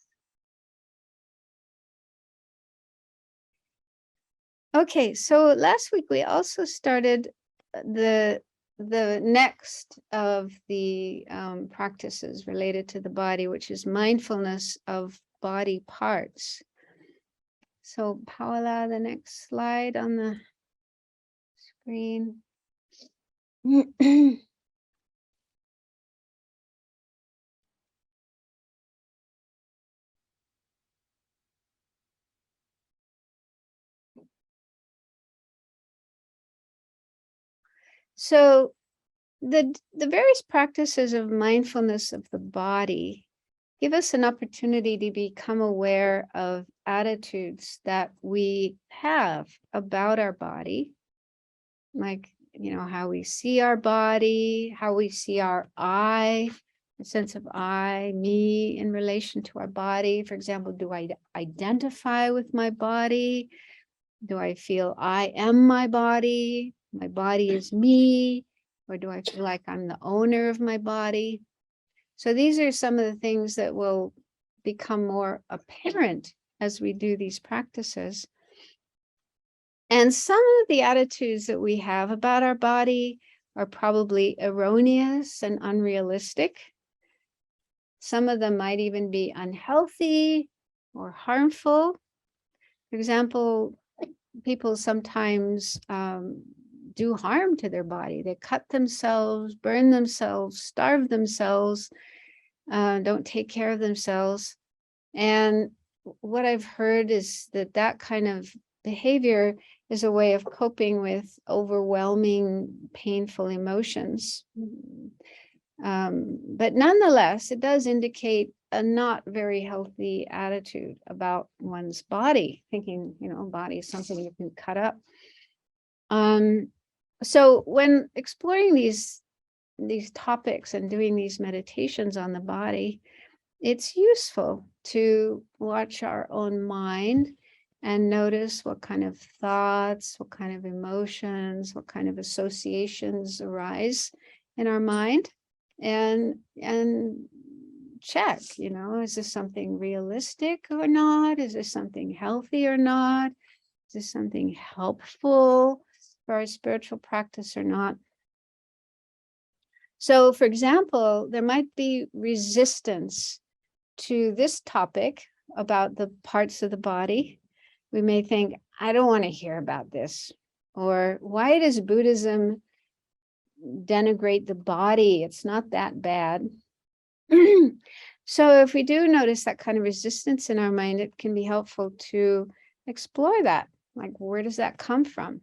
Okay, so last week we also started the next of the practices related to the body, which is mindfulness of body parts. So Paola, the next slide on the screen. So the various practices of mindfulness of the body give us an opportunity to become aware of attitudes that we have about our body, like, how we see our body, how we see our I, the sense of I, me in relation to our body. For example, do I identify with my body? Do I feel I am my body is me? Or do I feel like I'm the owner of my body? So these are some of the things that will become more apparent as we do these practices. And some of the attitudes that we have about our body are probably erroneous and unrealistic. Some of them might even be unhealthy or harmful. For example, people sometimes do harm to their body. They cut themselves, burn themselves, starve themselves, don't take care of themselves. And what I've heard is that kind of behavior is a way of coping with overwhelming, painful emotions. But nonetheless, it does indicate a not very healthy attitude about one's body, thinking, body is something you can cut up. So when exploring these topics and doing these meditations on the body, it's useful to watch our own mind and notice what kind of thoughts, what kind of emotions, what kind of associations arise in our mind, and check, is this something realistic or not? Is this something healthy or not? Is this something helpful for our spiritual practice or not? So, for example, there might be resistance to this topic about the parts of the body. We may think, I don't want to hear about this. Or why does Buddhism denigrate the body? It's not that bad. So if we do notice that kind of resistance in our mind, it can be helpful to explore that. Like, where does that come from?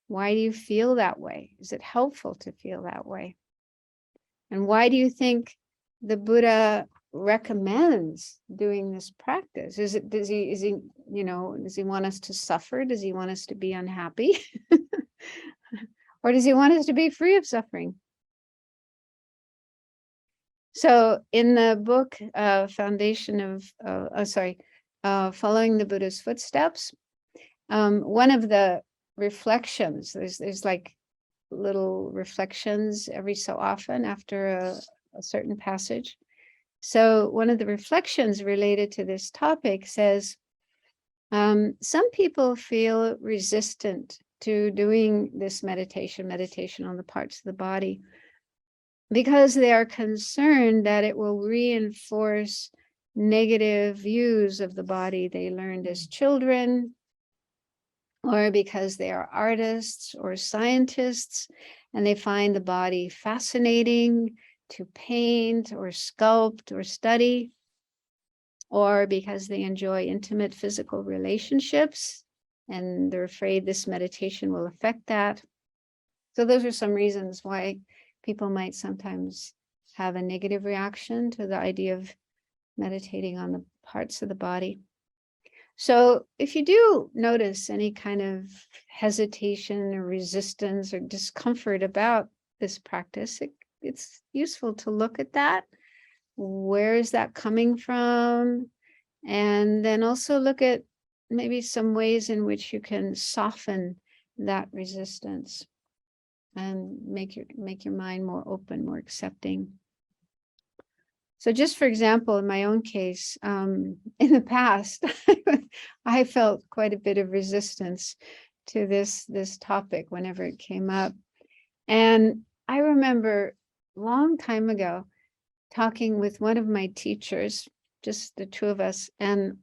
Why do you feel that way? Is it helpful to feel that way? And why do you think the Buddha recommends doing this practice? Does he want us to suffer? Does he want us to be unhappy? Or does he want us to be free of suffering? So in the book, Following the Buddha's Footsteps, one of the reflections, there's like little reflections every so often after a certain passage. So one of the reflections related to this topic says, some people feel resistant to doing this meditation on the parts of the body because they are concerned that it will reinforce negative views of the body they learned as children, or because they are artists or scientists and they find the body fascinating to paint or sculpt or study, or because they enjoy intimate physical relationships and they're afraid this meditation will affect that. So those are some reasons why people might sometimes have a negative reaction to the idea of meditating on the parts of the body. So if you do notice any kind of hesitation or resistance or discomfort about this practice, it's useful to look at that. Where is that coming from? And then also look at maybe some ways in which you can soften that resistance and make your mind more open, more accepting. So just for example, in my own case, in the past, I felt quite a bit of resistance to this topic whenever it came up. And I remember a long time ago talking with one of my teachers, just the two of us, and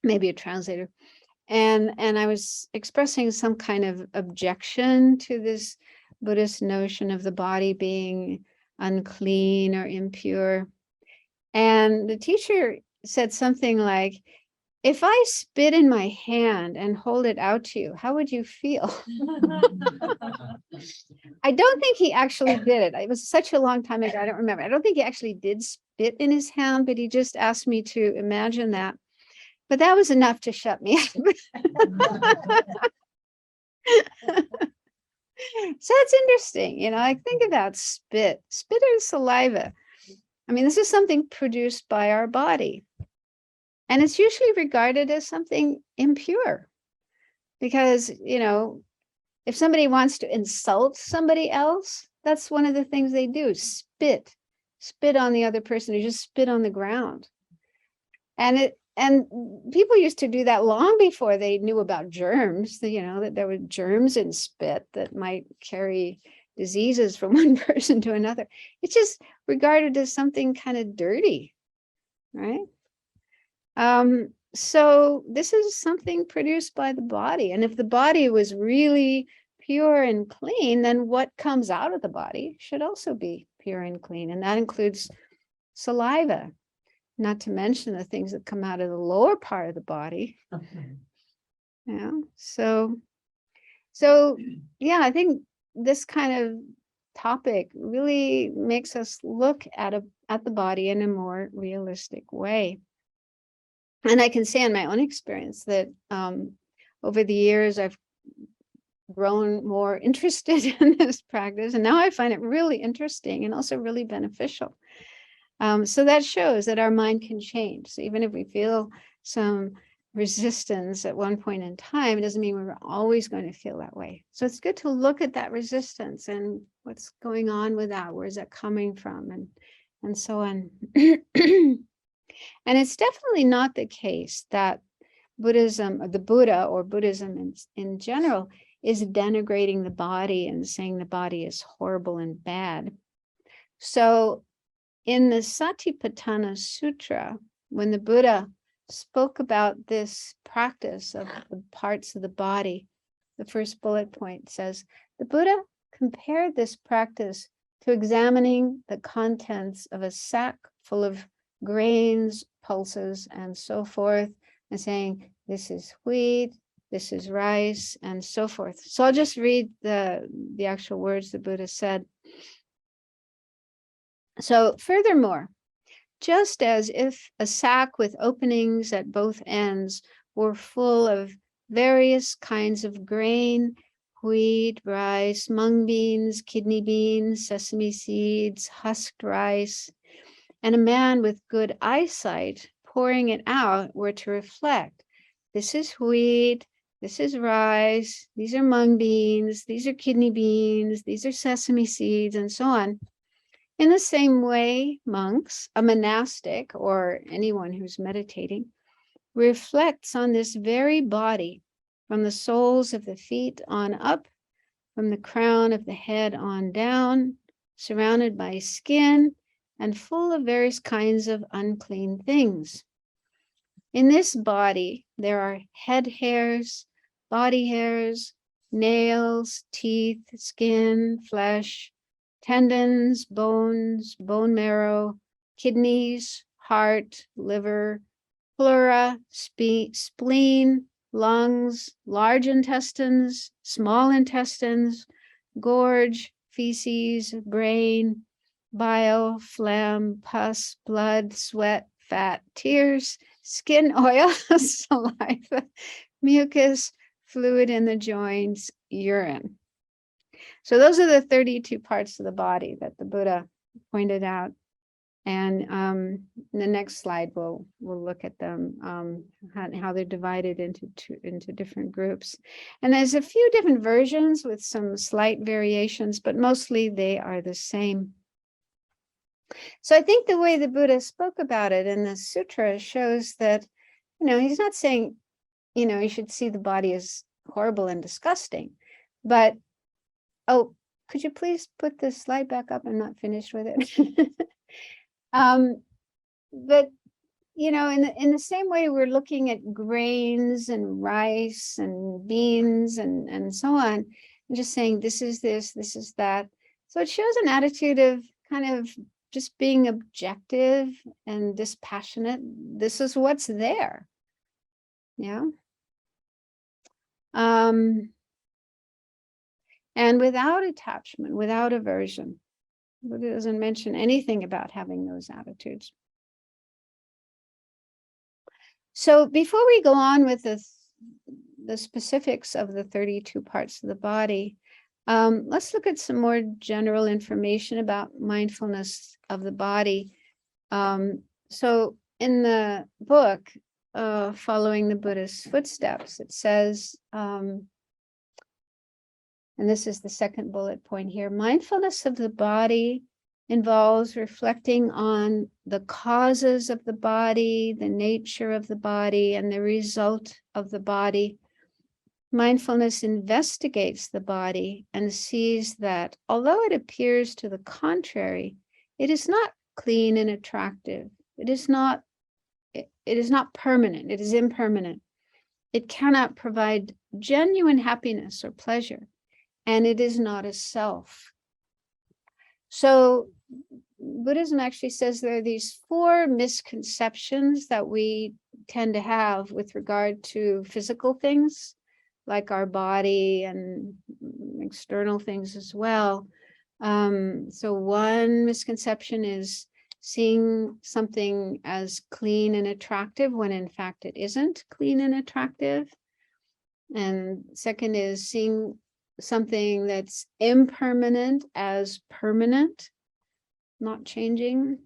maybe a translator. And I was expressing some kind of objection to this Buddhist notion of the body being unclean or impure. And the teacher said something like, if I spit in my hand and hold it out to you, how would you feel? I don't think he actually did it. It was such a long time ago. I don't remember. I don't think he actually did spit in his hand, but he just asked me to imagine that. But that was enough to shut me up. So it's interesting, like think about spit. Spit is saliva. I mean, this is something produced by our body. And it's usually regarded as something impure. Because, if somebody wants to insult somebody else, that's one of the things they do, spit on the other person, or just spit on the ground. And people used to do that long before they knew about germs, that there were germs in spit that might carry diseases from one person to another. It's just regarded as something kind of dirty, right? So this is something produced by the body. And if the body was really pure and clean, then what comes out of the body should also be pure and clean. And that includes saliva, not to mention the things that come out of the lower part of the body. Yeah. So yeah, I think this kind of topic really makes us look at the body in a more realistic way. And I can say in my own experience that over the years, I've grown more interested in this practice. And now I find it really interesting and also really beneficial. So that shows that our mind can change. So even if we feel some resistance at one point in time, it doesn't mean we're always going to feel that way. So it's good to look at that resistance and what's going on with that. Where's that coming from? And so on. And it's definitely not the case that Buddhism, or the Buddha, or Buddhism in general, is denigrating the body and saying the body is horrible and bad. So in the Satipatthana Sutra, when the Buddha spoke about this practice of the parts of the body, the first bullet point says, the Buddha compared this practice to examining the contents of a sack full of grains, pulses, and so forth, and saying, this is wheat, this is rice, and so forth. So I'll just read the actual words the Buddha said. So furthermore, just as if a sack with openings at both ends were full of various kinds of grain, wheat, rice, mung beans, kidney beans, sesame seeds, husked rice, and a man with good eyesight pouring it out were to reflect, this is wheat, this is rice, these are mung beans, these are kidney beans, these are sesame seeds, and so on. In the same way, monks, a monastic, or anyone who's meditating, reflects on this very body from the soles of the feet on up, from the crown of the head on down, surrounded by skin and full of various kinds of unclean things. In this body, there are head hairs, body hairs, nails, teeth, skin, flesh, tendons, bones, bone marrow, kidneys, heart, liver, pleura, spleen, lungs, large intestines, small intestines, gorge, feces, brain, bile, phlegm, pus, blood, sweat, fat, tears, skin oil, saliva, mucus, fluid in the joints, urine. So those are the 32 parts of the body that the Buddha pointed out. And the next slide, we'll look at them, how they're divided into different groups. And there's a few different versions with some slight variations, but mostly they are the same. So I think the way the Buddha spoke about it in the sutra shows that, he's not saying, you should see the body as horrible and disgusting, but, oh, could you please put this slide back up? I'm not finished with it. But in the same way we're looking at grains and rice and beans and so on, and just saying this is this is that. So it shows an attitude of kind of just being objective and dispassionate. This is what's there. Yeah. And without attachment, without aversion. Buddha doesn't mention anything about having those attitudes. So before we go on with the specifics of the 32 parts of the body, let's look at some more general information about mindfulness of the body. So in the book, Following the Buddha's Footsteps, it says, and this is the second bullet point here, mindfulness of the body involves reflecting on the causes of the body, the nature of the body, and the result of the body. Mindfulness investigates the body and sees that although it appears to the contrary, it is not clean and attractive. It is not permanent. It is impermanent. It cannot provide genuine happiness or pleasure, and it is not a self. So Buddhism actually says there are these 4 misconceptions that we tend to have with regard to physical things, like our body and external things as well. So one misconception is seeing something as clean and attractive when in fact it isn't clean and attractive. And second is seeing something that's impermanent as permanent, not changing.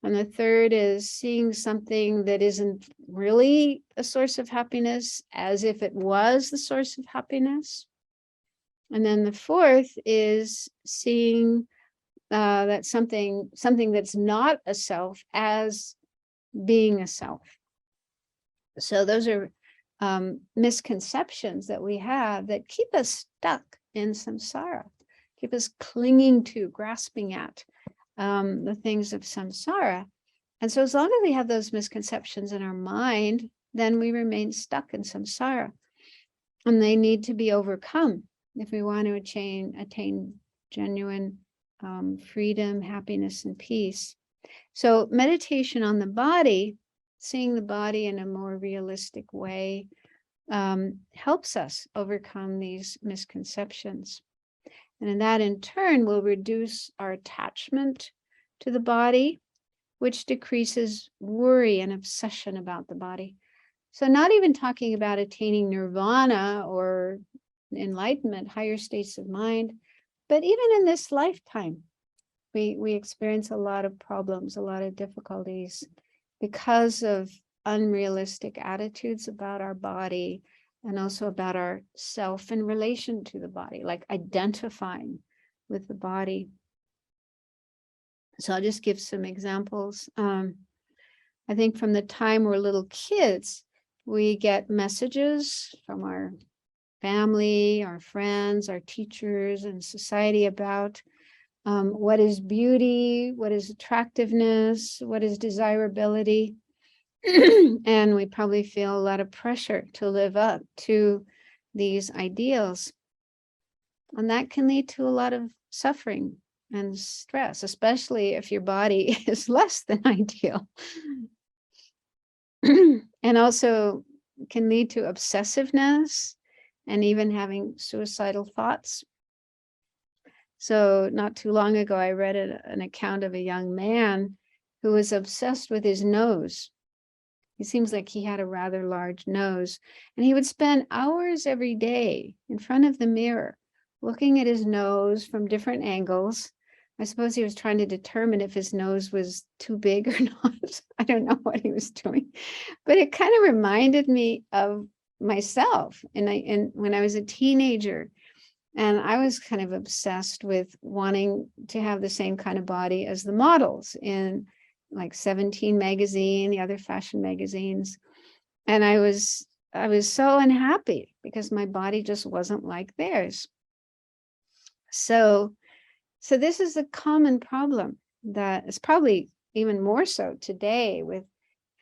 And the third is seeing something that isn't really a source of happiness as if it was the source of happiness. And then the fourth is seeing that something that's not a self as being a self. So those are misconceptions that we have that keep us stuck in samsara, keep us clinging to, grasping at the things of samsara. And so as long as we have those misconceptions in our mind, then we remain stuck in samsara. And they need to be overcome if we want to attain genuine freedom, happiness, and peace. So meditation on the body, seeing the body in a more realistic way, helps us overcome these misconceptions. And that in turn will reduce our attachment to the body, which decreases worry and obsession about the body. So not even talking about attaining nirvana or enlightenment, higher states of mind, but even in this lifetime, we experience a lot of problems, a lot of difficulties because of unrealistic attitudes about our body and also about our self in relation to the body, like identifying with the body. So I'll just give some examples. I think from the time we're little kids, we get messages from our family, our friends, our teachers, and society about what is beauty, what is attractiveness, what is desirability. And we probably feel a lot of pressure to live up to these ideals. And that can lead to a lot of suffering and stress, especially if your body is less than ideal. And also can lead to obsessiveness and even having suicidal thoughts. So not too long ago, I read an account of a young man who was obsessed with his nose. It seems like he had a rather large nose, and he would spend hours every day in front of the mirror, looking at his nose from different angles I suppose he was trying to determine if his nose was too big or not. I don't know what he was doing, but it kind of reminded me of myself. And when I was a teenager, and I was kind of obsessed with wanting to have the same kind of body as the models in like 17 magazine, the other fashion magazines. And I was so unhappy because my body just wasn't like theirs. So this is a common problem that is probably even more so today with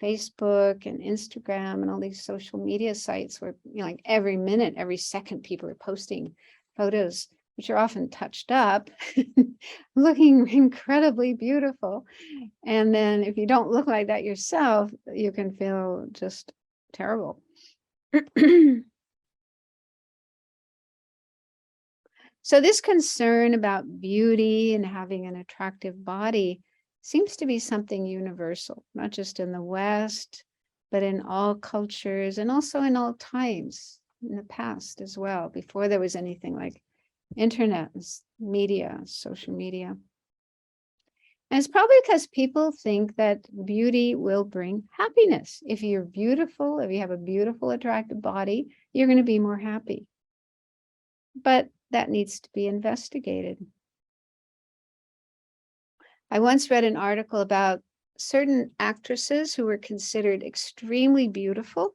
Facebook and Instagram and all these social media sites where, you know, like every minute, every second, people are posting photos, which are often touched up, looking incredibly beautiful. And then if you don't look like that yourself, you can feel just terrible. So this concern about beauty and having an attractive body seems to be something universal, not just in the West, but in all cultures and also in all times in the past as well, before there was anything like internet, media, social media. And it's probably because people think that beauty will bring happiness. If you're beautiful, if you have a beautiful, attractive body, you're going to be more happy. But that needs to be investigated. I once read an article about certain actresses who were considered extremely beautiful,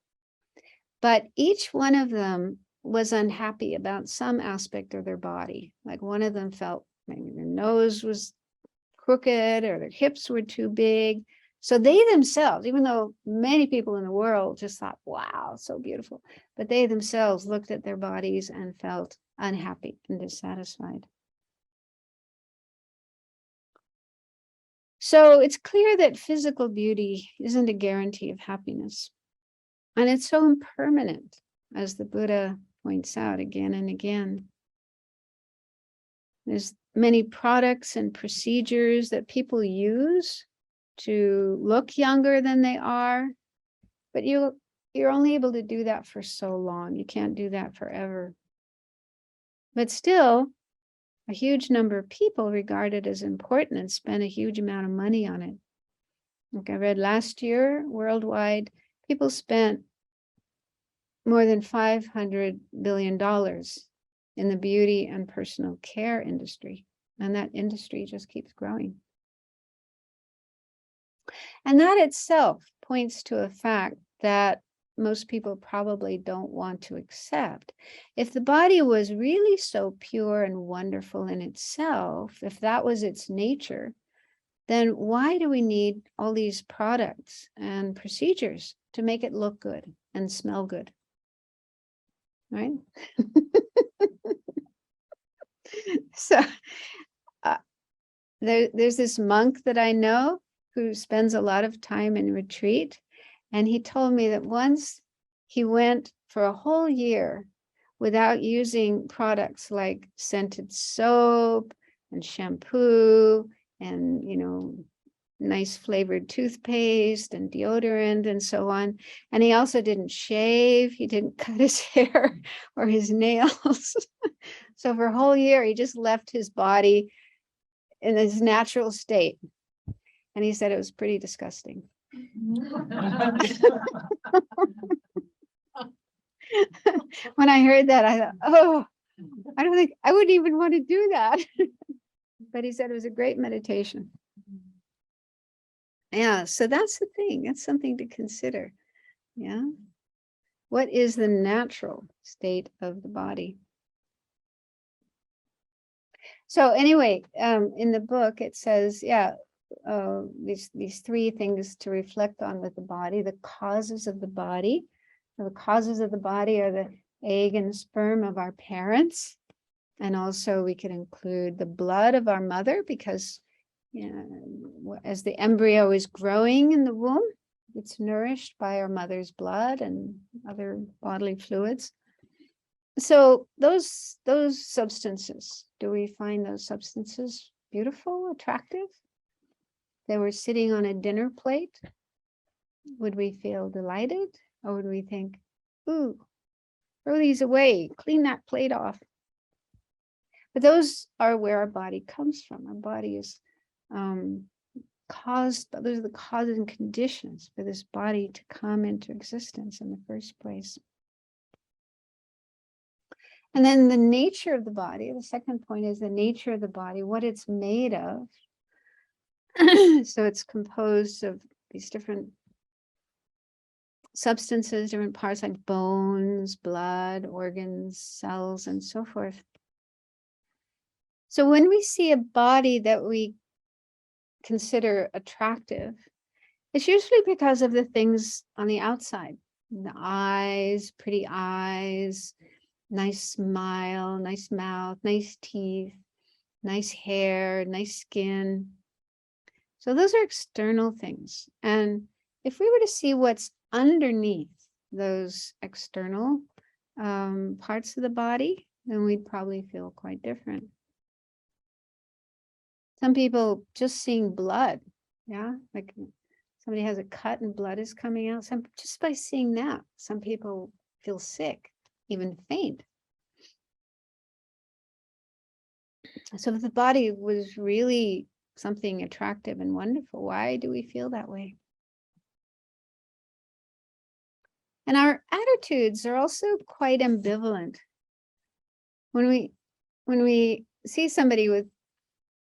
but each one of them was unhappy about some aspect of their body. Like one of them felt maybe their nose was crooked or their hips were too big. So they themselves, even though many people in the world just thought, wow, so beautiful, but they themselves looked at their bodies and felt unhappy and dissatisfied. So it's clear that physical beauty isn't a guarantee of happiness. And it's so impermanent, as the Buddha points out again and again. There's many products and procedures that people use to look younger than they are, but you're only able to do that for so long. You can't do that forever. But still, a huge number of people regard it as important and spend a huge amount of money on it. Like I read last year, worldwide, people spent more than $500 billion in the beauty and personal care industry. And that industry just keeps growing. And that itself points to a fact that most people probably don't want to accept. If the body was really so pure and wonderful in itself, if that was its nature, then why do we need all these products and procedures to make it look good and smell good? Right? So there's this monk that I know who spends a lot of time in retreat. And he told me that once he went for a whole year without using products like scented soap and shampoo and, you know, nice flavored toothpaste and deodorant and so on. And he also didn't shave. He didn't cut his hair or his nails. So for a whole year, he just left his body in his natural state. And he said it was pretty disgusting. When I heard that, I thought, oh, I don't think I wouldn't even want to do that. But he said it was a great meditation. Yeah, so that's the thing. That's something to consider. Yeah. What is the natural state of the body? So anyway, in the book, it says, yeah, these three things to reflect on with the body, the causes of the body. The causes of the body are the egg and sperm of our parents. And also we could include the blood of our mother, because you know, as the embryo is growing in the womb, it's nourished by our mother's blood and other bodily fluids. So those substances, do we find those substances beautiful, attractive? They were sitting on a dinner plate. Would we feel delighted? Or would we think, ooh, throw these away, clean that plate off? But those are where our body comes from. Our body is caused, those are the causes and conditions for this body to come into existence in the first place. And then the nature of the body, the second point is the nature of the body, what it's made of. So it's composed of these different substances, different parts like bones, blood, organs, cells, and so forth. So when we see a body that we consider attractive, it's usually because of the things on the outside. The eyes, pretty eyes, nice smile, nice mouth, nice teeth, nice hair, nice skin. So those are external things. And if we were to see what's underneath those external parts of the body, then we'd probably feel quite different. Some people just seeing blood, yeah, like somebody has a cut and blood is coming out. Just by seeing that, some people feel sick, even faint. So if the body was really something attractive and wonderful, why do we feel that way? And our attitudes are also quite ambivalent. When we see somebody with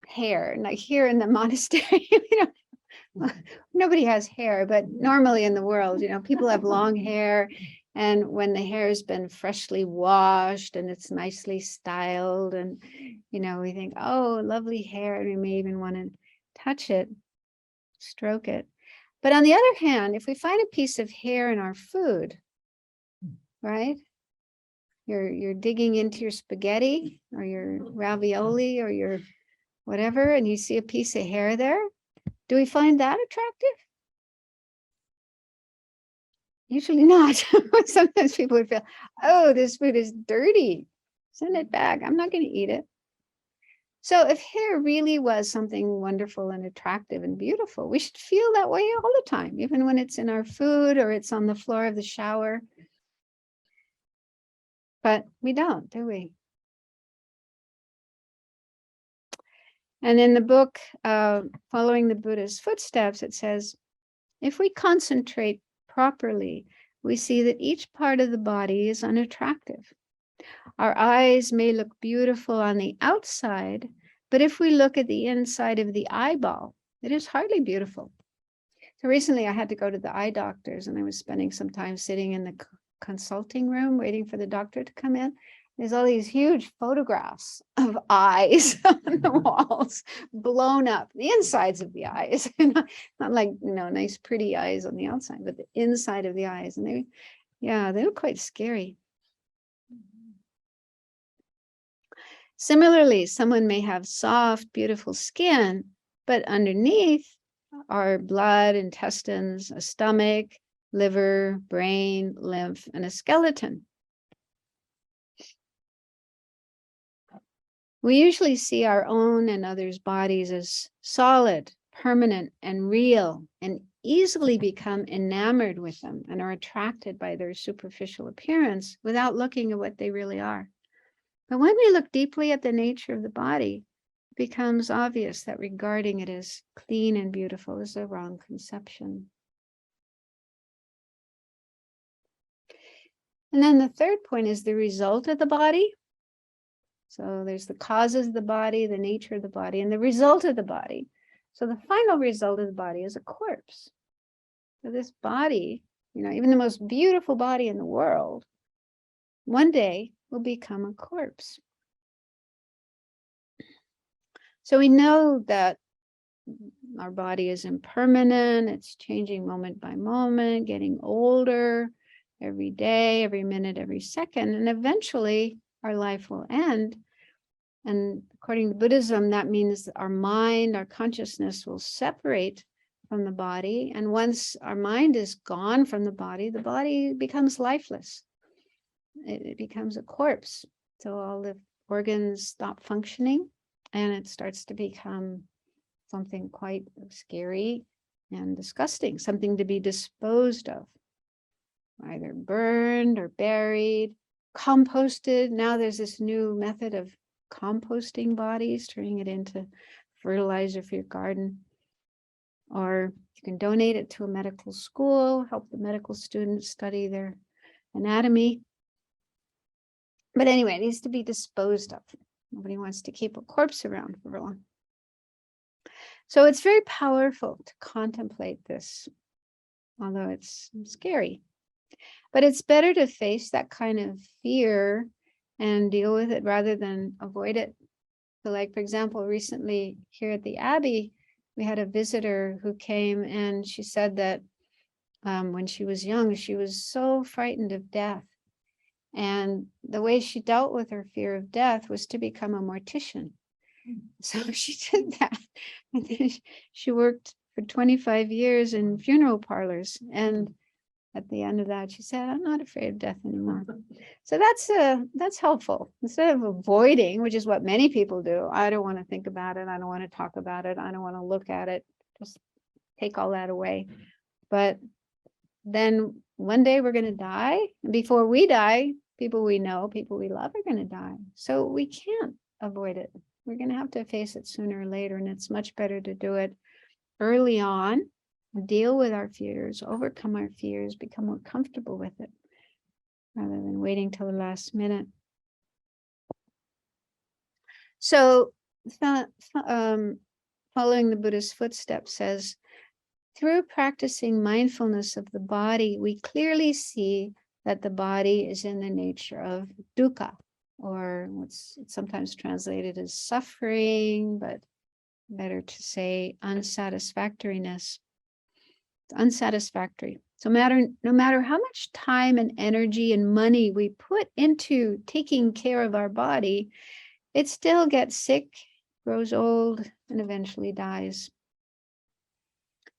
hair, like here in the monastery, nobody has hair, but normally in the world, people have long hair. And when the hair has been freshly washed and it's nicely styled, and, we think, oh, lovely hair. And we may even want to touch it, stroke it. But on the other hand, if we find a piece of hair in our food, right? You're digging into your spaghetti or your ravioli or your whatever, and you see a piece of hair there. Do we find that attractive? Usually not. Sometimes people would feel, oh, this food is dirty. Send it back. I'm not going to eat it. So if hair really was something wonderful and attractive and beautiful, we should feel that way all the time, even when it's in our food or it's on the floor of the shower. But we don't, do we? And in the book, Following the Buddha's Footsteps, it says, if we concentrate properly, we see that each part of the body is unattractive. Our eyes may look beautiful on the outside, but if we look at the inside of the eyeball, it is hardly beautiful. So recently I had to go to the eye doctors, and I was spending some time sitting in the consulting room waiting for the doctor to come in. There's all these huge photographs of eyes on the walls, blown up, the insides of the eyes, not like, nice, pretty eyes on the outside, but the inside of the eyes. And they look quite scary. Similarly, someone may have soft, beautiful skin, but underneath are blood, intestines, a stomach, liver, brain, lymph, and a skeleton. We usually see our own and others' bodies as solid, permanent, and real, and easily become enamored with them and are attracted by their superficial appearance without looking at what they really are. But when we look deeply at the nature of the body, it becomes obvious that regarding it as clean and beautiful is a wrong conception. And then the third point is the result of the body. So there's the causes of the body, the nature of the body, and the result of the body. So the final result of the body is a corpse. So this body, even the most beautiful body in the world, one day will become a corpse. So we know that our body is impermanent. It's changing moment by moment, getting older every day, every minute, every second, and eventually our life will end. And according to Buddhism, that means that our mind, our consciousness will separate from the body. And once our mind is gone from the body becomes lifeless. It becomes a corpse. So all the organs stop functioning, and it starts to become something quite scary and disgusting, something to be disposed of, either burned or buried, composted. Now there's this new method of composting bodies, turning it into fertilizer for your garden. Or you can donate it to a medical school, help the medical students study their anatomy. But anyway, it needs to be disposed of. Nobody wants to keep a corpse around for long. So it's very powerful to contemplate this, although it's scary. But it's better to face that kind of fear and deal with it rather than avoid it. So like, for example, recently here at the Abbey, we had a visitor who came and she said that when she was young, she was so frightened of death. And the way she dealt with her fear of death was to become a mortician. So she did that. And then she worked for 25 years in funeral parlors. And at the end of that, she said, I'm not afraid of death anymore. So that's helpful. Instead of avoiding, which is what many people do, I don't want to think about it. I don't want to talk about it. I don't want to look at it. Just take all that away. But then one day we're going to die. And before we die, people we know, people we love are going to die. So we can't avoid it. We're going to have to face it sooner or later. And it's much better to do it early on, deal with our fears, overcome our fears, become more comfortable with it, rather than waiting till the last minute. So following the Buddha's footsteps says, through practicing mindfulness of the body, we clearly see that the body is in the nature of dukkha, or what's sometimes translated as suffering, but better to say unsatisfactoriness. It's unsatisfactory. So no matter how much time and energy and money we put into taking care of our body, it still gets sick, grows old, and eventually dies.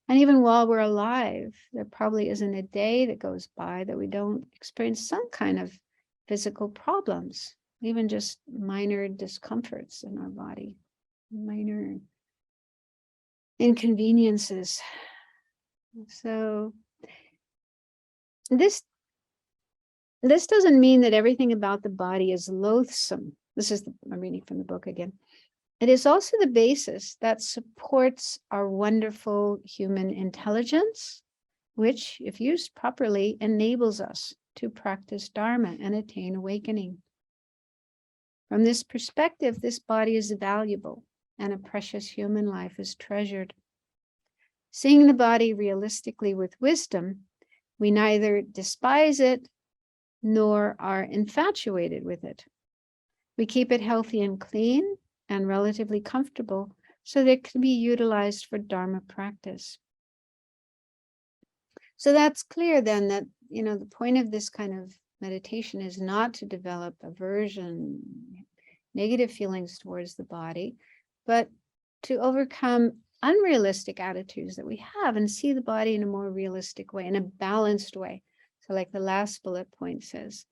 And even while we're alive, there probably isn't a day that goes by that we don't experience some kind of physical problems, even just minor discomforts in our body, minor inconveniences. So this doesn't mean that everything about the body is loathsome. I'm reading from the book again. It is also the basis that supports our wonderful human intelligence, which, if used properly, enables us to practice Dharma and attain awakening. From this perspective, this body is valuable and a precious human life is treasured. Seeing the body realistically with wisdom, we neither despise it nor are infatuated with it. We keep it healthy and clean and relatively comfortable so that it can be utilized for Dharma practice. So that's clear then that, the point of this kind of meditation is not to develop aversion, negative feelings towards the body, but to overcome unrealistic attitudes that we have and see the body in a more realistic way, in a balanced way. So like the last bullet point says,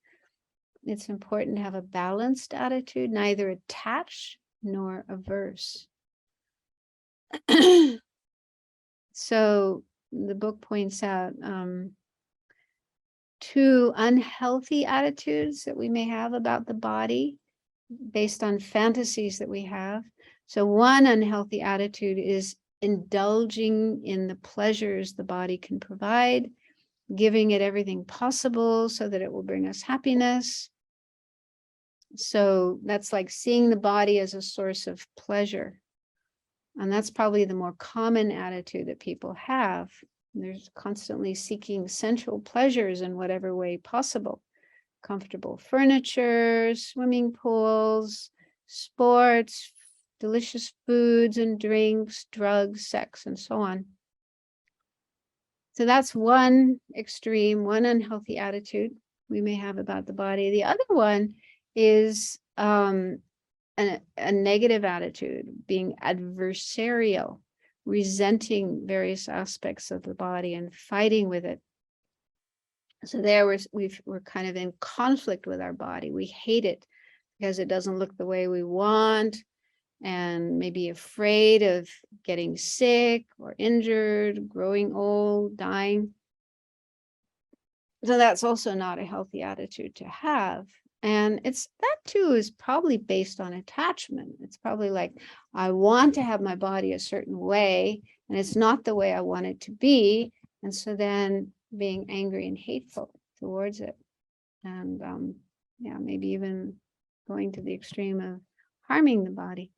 it's important to have a balanced attitude, neither attached nor averse. So the book points out two unhealthy attitudes that we may have about the body based on fantasies that we have. So one unhealthy attitude is indulging in the pleasures the body can provide, giving it everything possible so that it will bring us happiness. So that's like seeing the body as a source of pleasure. And that's probably the more common attitude that people have. They're constantly seeking sensual pleasures in whatever way possible. Comfortable furniture, swimming pools, sports, delicious foods and drinks, drugs, sex, and so on. So that's one extreme, one unhealthy attitude we may have about the body. The other one is a negative attitude, being adversarial, resenting various aspects of the body and fighting with it. So there we're kind of in conflict with our body. We hate it because it doesn't look the way we want, and maybe afraid of getting sick or injured, growing old, dying. So that's also not a healthy attitude to have. And that too is probably based on attachment. It's probably like, I want to have my body a certain way, and it's not the way I want it to be. And so then being angry and hateful towards it. And yeah, maybe even going to the extreme of harming the body.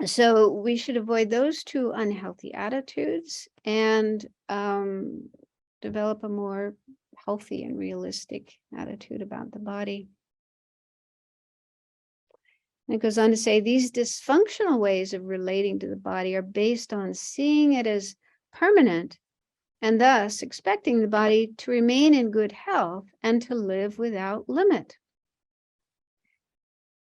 So we should avoid those two unhealthy attitudes and develop a more healthy and realistic attitude about the body. And it goes on to say, these dysfunctional ways of relating to the body are based on seeing it as permanent and thus expecting the body to remain in good health and to live without limit.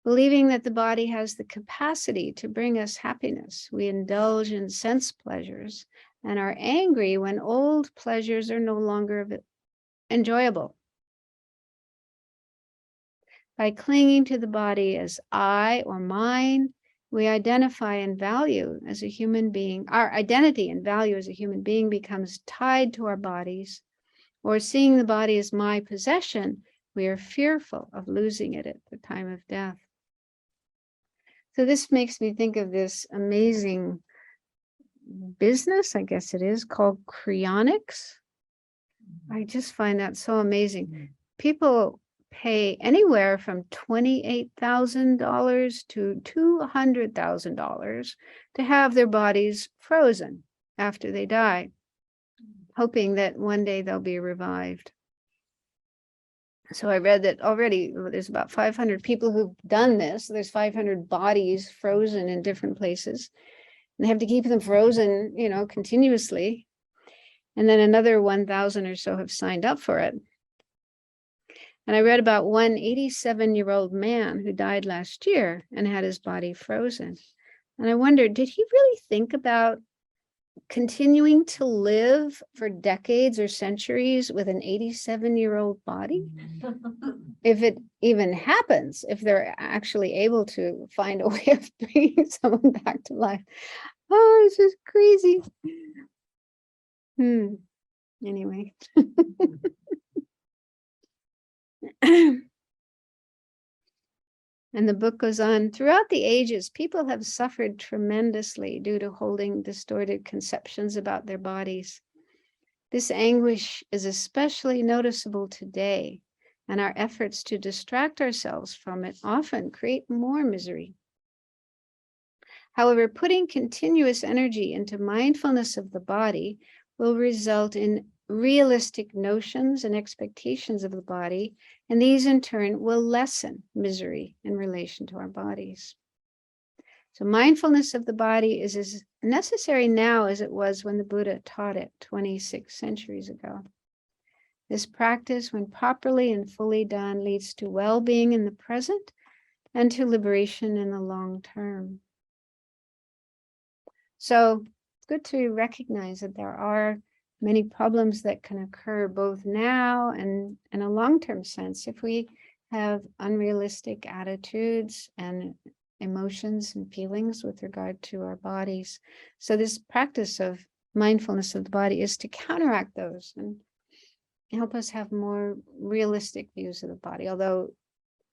Believing that the body has the capacity to bring us happiness, we indulge in sense pleasures and are angry when old pleasures are no longer enjoyable. By clinging to the body as I or mine, we identify and value as a human being. Our identity and value as a human being becomes tied to our bodies, or seeing the body as my possession, we are fearful of losing it at the time of death. So this makes me think of this amazing business, I guess it is, called cryonics. I just find that so amazing. People pay anywhere from $28,000 to $200,000 to have their bodies frozen after they die, hoping that one day they'll be revived. So I read that already there's about 500 people who've done this. There's 500 bodies frozen in different places. And they have to keep them frozen, continuously. And then another 1,000 or so have signed up for it. And I read about one 87-year-old man who died last year and had his body frozen. And I wondered, did he really think about continuing to live for decades or centuries with an 87-year-old body? If it even happens, if they're actually able to find a way of bringing someone back to life. Oh, it's just crazy. Anyway. And the book goes on, throughout the ages, people have suffered tremendously due to holding distorted conceptions about their bodies. This anguish is especially noticeable today, and our efforts to distract ourselves from it often create more misery. However, putting continuous energy into mindfulness of the body will result in realistic notions and expectations of the body, and these in turn will lessen misery in relation to our bodies. So mindfulness of the body is as necessary now as it was when the Buddha taught it 26 centuries ago. This practice, when properly and fully done, leads to well-being in the present and to liberation in the long term. So it's good to recognize that there are many problems that can occur both now and in a long-term sense if we have unrealistic attitudes and emotions and feelings with regard to our bodies. So this practice of mindfulness of the body is to counteract those and help us have more realistic views of the body, although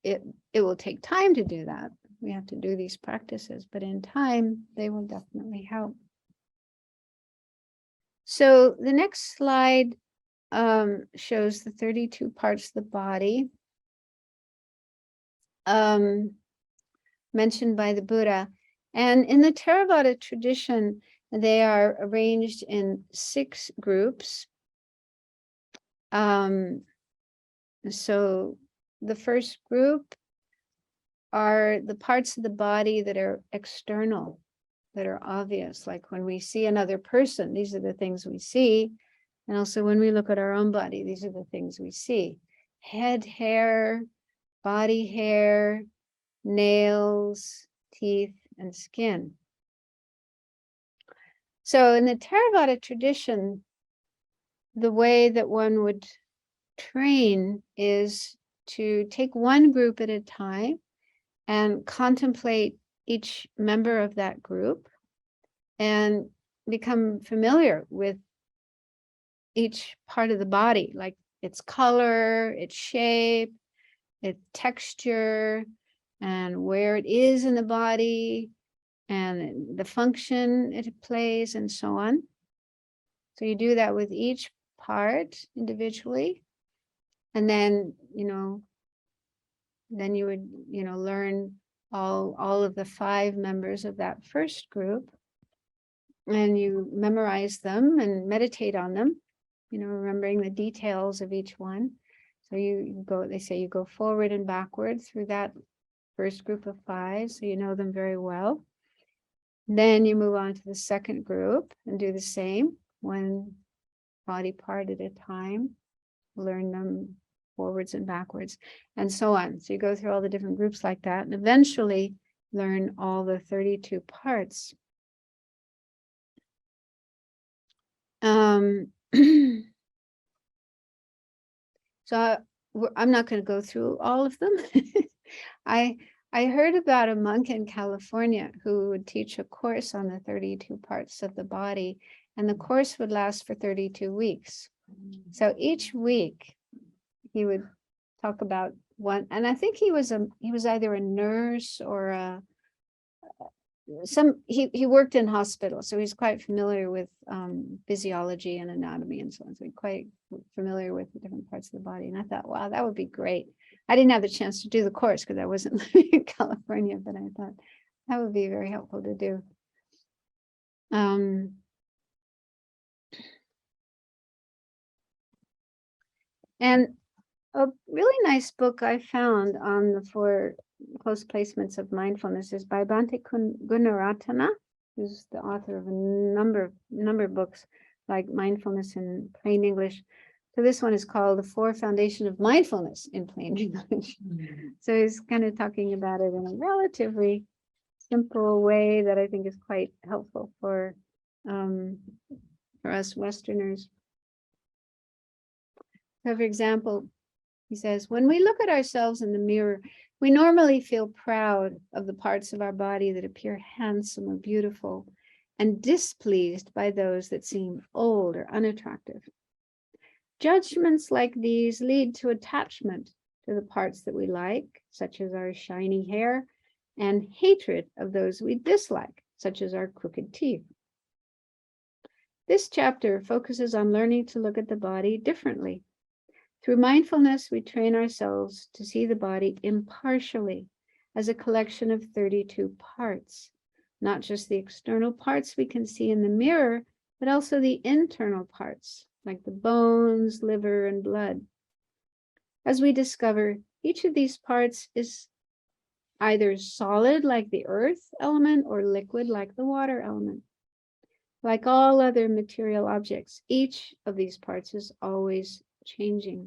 it will take time to do that. We have to do these practices, but in time, they will definitely help. So the next slide shows the 32 parts of the body mentioned by the Buddha. And in the Theravada tradition, they are arranged in 6 groups. So the first group are the parts of the body that are external, that are obvious. Like when we see another person, these are the things we see. And also when we look at our own body, these are the things we see. Head hair, body hair, nails, teeth, and skin. So in the Theravada tradition, the way that one would train is to take one group at a time and contemplate each member of that group and become familiar with each part of the body, like its color, its shape, its texture, and where it is in the body, and the function it plays, and so on. So you do that with each part individually. And then, then you would, learn all of the 5 members of that first group. And you memorize them and meditate on them, remembering the details of each one. So they say you go forward and backward through that first group of 5, so you know them very well. Then you move on to the second group and do the same, one body part at a time, learn them forwards and backwards, and so on. So you go through all the different groups like that, and eventually learn all the 32 parts. So I'm not going to go through all of them. I heard about a monk in California who would teach a course on the 32 parts of the body, and the course would last for 32 weeks. So each week he would talk about one, and I think he was either a nurse or he worked in hospital, so he's quite familiar with physiology and anatomy and so on. So he's quite familiar with the different parts of the body. And I thought, wow, that would be great. I didn't have the chance to do the course because I wasn't living in California, but I thought that would be very helpful to do. And a really nice book I found on the 4 close placements of mindfulness is by Bhante Gunaratana, who's the author of a number of books like Mindfulness in Plain English. So this one is called The 4 Foundation of Mindfulness in Plain English. So he's kind of talking about it in a relatively simple way that I think is quite helpful for us Westerners. So for example, he says, when we look at ourselves in the mirror, we normally feel proud of the parts of our body that appear handsome or beautiful, and displeased by those that seem old or unattractive. Judgments like these lead to attachment to the parts that we like, such as our shiny hair, and hatred of those we dislike, such as our crooked teeth. This chapter focuses on learning to look at the body differently. Through mindfulness, we train ourselves to see the body impartially as a collection of 32 parts, not just the external parts we can see in the mirror, but also the internal parts, like the bones, liver, and blood. As we discover, each of these parts is either solid, like the earth element, or liquid, like the water element. Like all other material objects, each of these parts is always changing.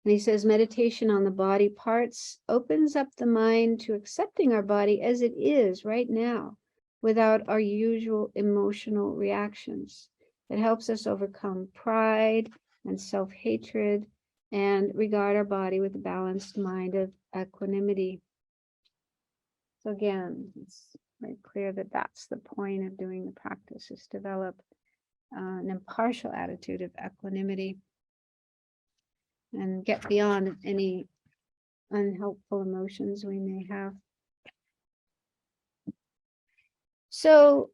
And he says meditation on the body parts opens up the mind to accepting our body as it is right now, without our usual emotional reactions. It helps us overcome pride and self-hatred and regard our body with a balanced mind of equanimity. So again, it's very clear that that's the point of doing the practice, is develop an impartial attitude of equanimity and get beyond any unhelpful emotions we may have. So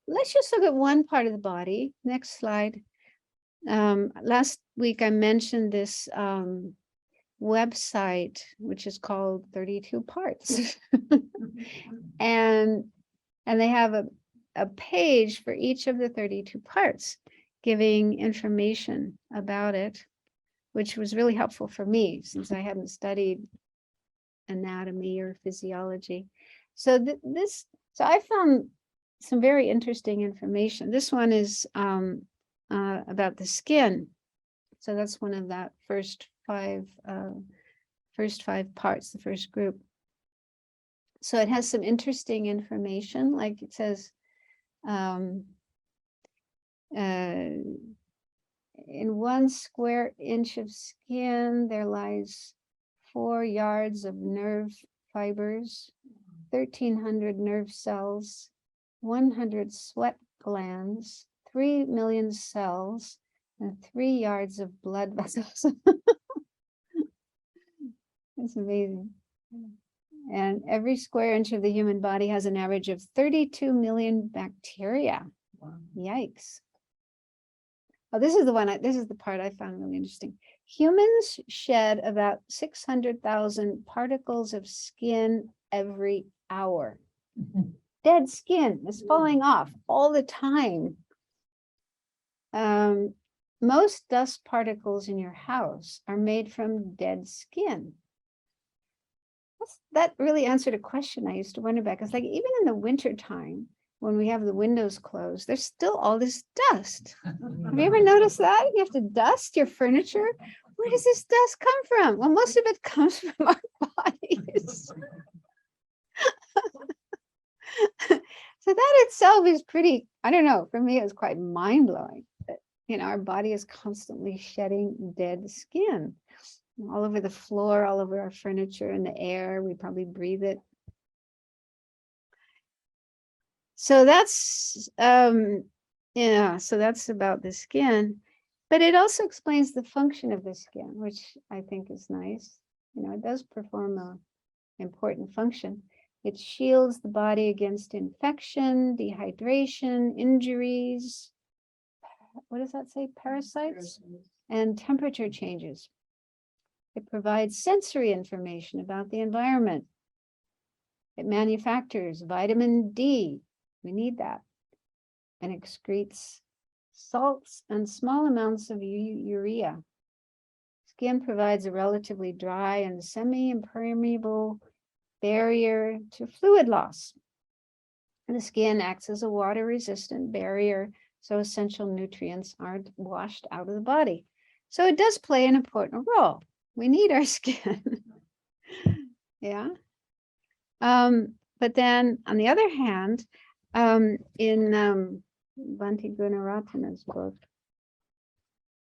let's just look at one part of the body. Next slide. Last week I mentioned this website, which is called 32 Parts. and they have a page for each of the 32 parts, giving information about it, which was really helpful for me since I hadn't studied anatomy or physiology. So so I found some very interesting information. This one is about the skin. So that's one of that first five parts, the first group. So it has some interesting information, like it says, in 1 square inch of skin, there lies 4 yards of nerve fibers, 1,300 nerve cells, 100 sweat glands, 3 million cells, and 3 yards of blood vessels. It's amazing. And every square inch of the human body has an average of 32 million bacteria. Wow. Yikes. Oh, this is the one, this is the part I found really interesting. Humans shed about 600,000 particles of skin every hour. Dead skin is falling off all the time. Most dust particles in your house are made from dead skin. That really answered a question I used to wonder about, because like even in the winter time, when we have the windows closed, there's still all this dust. Have you ever noticed that? You have to dust your furniture. Where does this dust come from? Well, most of it comes from our bodies. So that itself is pretty, I don't know, for me, it was quite mind-blowing that, our body is constantly shedding dead skin all over the floor, all over our furniture, and the air. We probably breathe it. So that's, so that's about the skin. But it also explains the function of the skin, which I think is nice. It does perform an important function. It shields the body against infection, dehydration, injuries. What does that say? Parasites and temperature changes. It provides sensory information about the environment. It manufactures vitamin D. We need that. And excretes salts and small amounts of urea. Skin provides a relatively dry and semi-impermeable barrier to fluid loss. And the skin acts as a water-resistant barrier, so essential nutrients aren't washed out of the body. So it does play an important role. We need our skin. Yeah. But then on the other hand, in Bhante Gunaratana's book,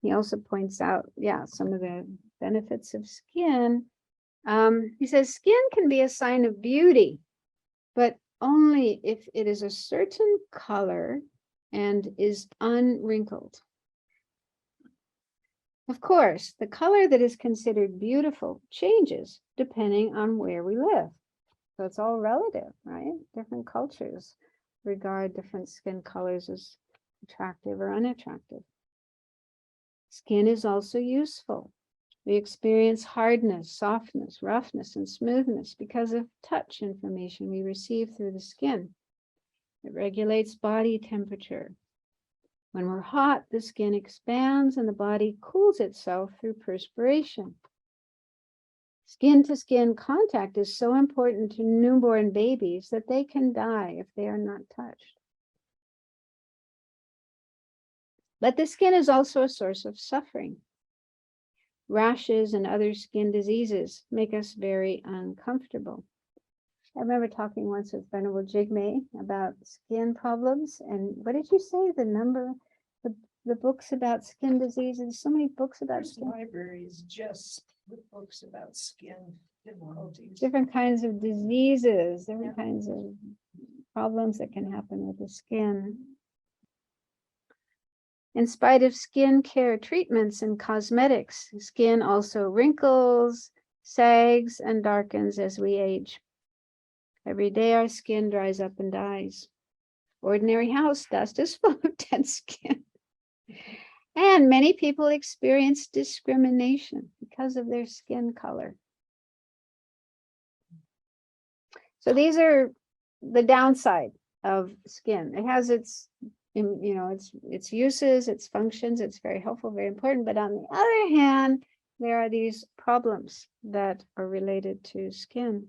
he also points out, some of the benefits of skin. He says skin can be a sign of beauty, but only if it is a certain color and is unwrinkled. Of course, the color that is considered beautiful changes depending on where we live. So it's all relative, right? Different cultures regard different skin colors as attractive or unattractive. Skin is also useful. We experience hardness, softness, roughness, and smoothness because of touch information we receive through the skin. It regulates body temperature. When we're hot, the skin expands and the body cools itself through perspiration. Skin-to-skin contact is so important to newborn babies that they can die if they are not touched. But the skin is also a source of suffering. Rashes and other skin diseases make us very uncomfortable. I remember talking once with Venerable Jigme about skin problems. And what did you say? The number, the books about skin diseases, so many books about skin. Libraries just with books about skin difficulties. Different kinds of diseases, different kinds of problems that can happen with the skin. In spite of skin care treatments and cosmetics, skin also wrinkles, sags, and darkens as we age. Every day our skin dries up and dies. Ordinary house dust is full of dead skin. And many people experience discrimination because of their skin color. So these are the downside of skin. It has its uses, its functions. It's very helpful, very important. But on the other hand, there are these problems that are related to skin.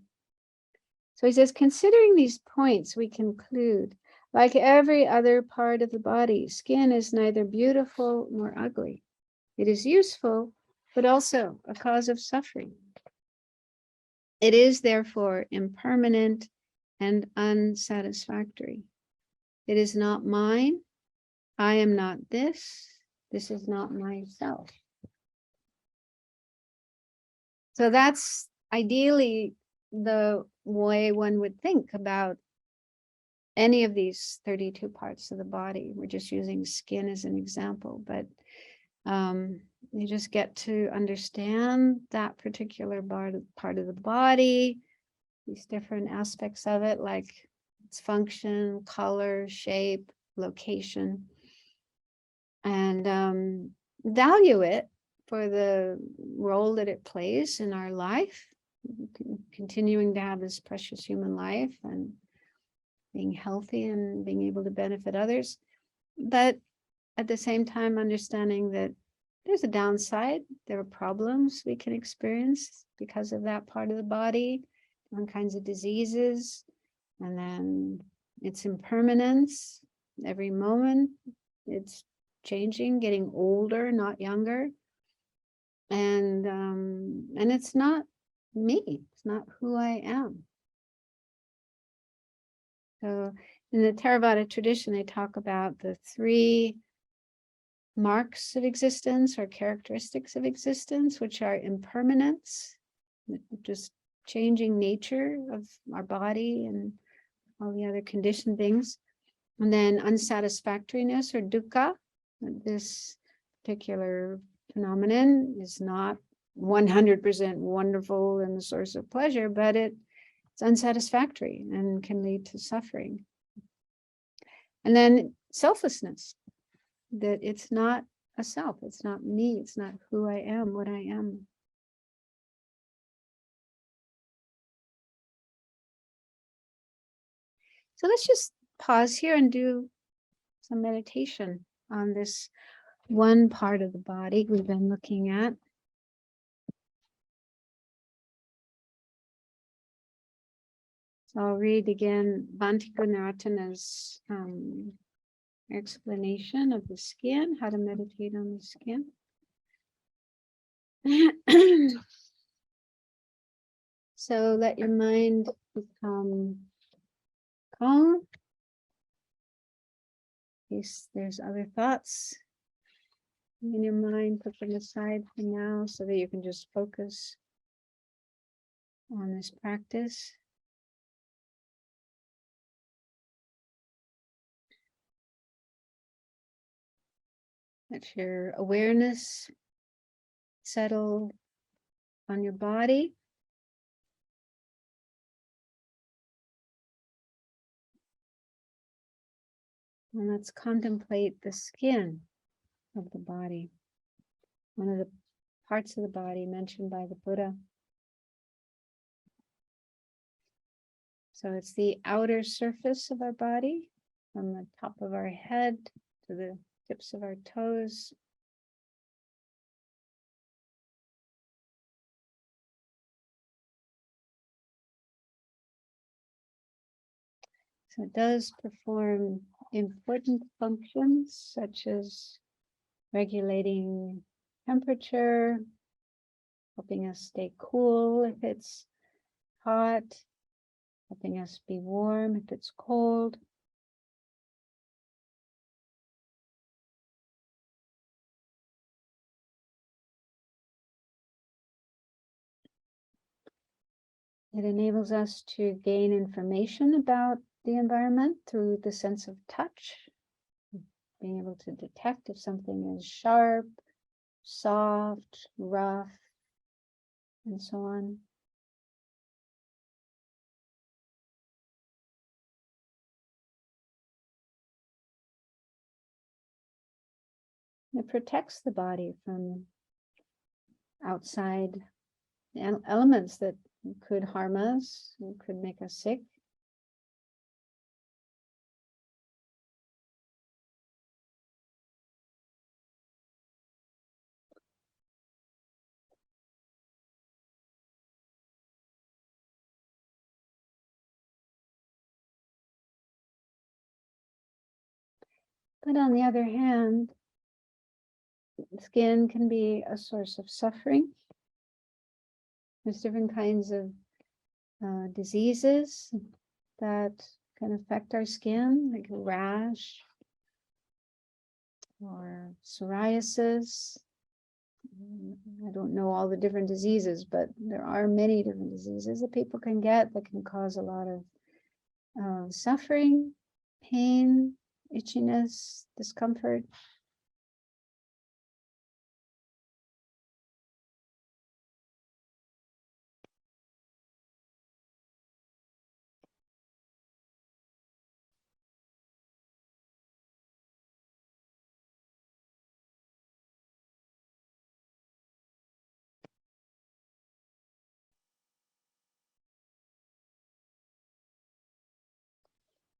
So he says, considering these points, we conclude, like every other part of the body, skin is neither beautiful nor ugly. It is useful, but also a cause of suffering. It is therefore impermanent and unsatisfactory. It is not mine. I am not this. This is not myself. So that's ideally the way one would think about any of these 32 parts of the body. We're just using skin as an example, but You just get to understand that particular part of the body, these different aspects of it, like its function, color, shape, location, and value it for the role that it plays in our life, continuing to have this precious human life and being healthy and being able to benefit others. But at the same time, understanding that there's a downside. There are problems we can experience because of that part of the body, different kinds of diseases, and then its impermanence. Every moment it's changing, getting older, not younger. And it's not me. It's not who I am. So in the Theravada tradition, they talk about the 3 marks of existence or characteristics of existence, which are impermanence, just changing nature of our body and all the other conditioned things, and then unsatisfactoriness or dukkha. This particular phenomenon is not 100% wonderful and the source of pleasure, but it's unsatisfactory and can lead to suffering. And then selflessness, that it's not a self, it's not me, it's not who I am, what I am. So let's just pause here and do some meditation on this one part of the body we've been looking at. So I'll read again Bhante Gunaratana's explanation of the skin, how to meditate on the skin. So let your mind become calm. In case there's other thoughts in your mind, put them aside for now so that you can just focus on this practice. Let your awareness settle on your body. And let's contemplate the skin of the body, one of the parts of the body mentioned by the Buddha. So it's the outer surface of our body, from the top of our head to the tips of our toes. So it does perform important functions such as regulating temperature, helping us stay cool if it's hot, helping us be warm if it's cold. It enables us to gain information about the environment through the sense of touch, being able to detect if something is sharp, soft, rough, and so on. It protects the body from outside elements that could harm us, could make us sick. But on the other hand, skin can be a source of suffering. There's different kinds of diseases that can affect our skin, like a rash or psoriasis. I don't know all the different diseases, but there are many different diseases that people can get that can cause a lot of suffering, pain, itchiness, discomfort.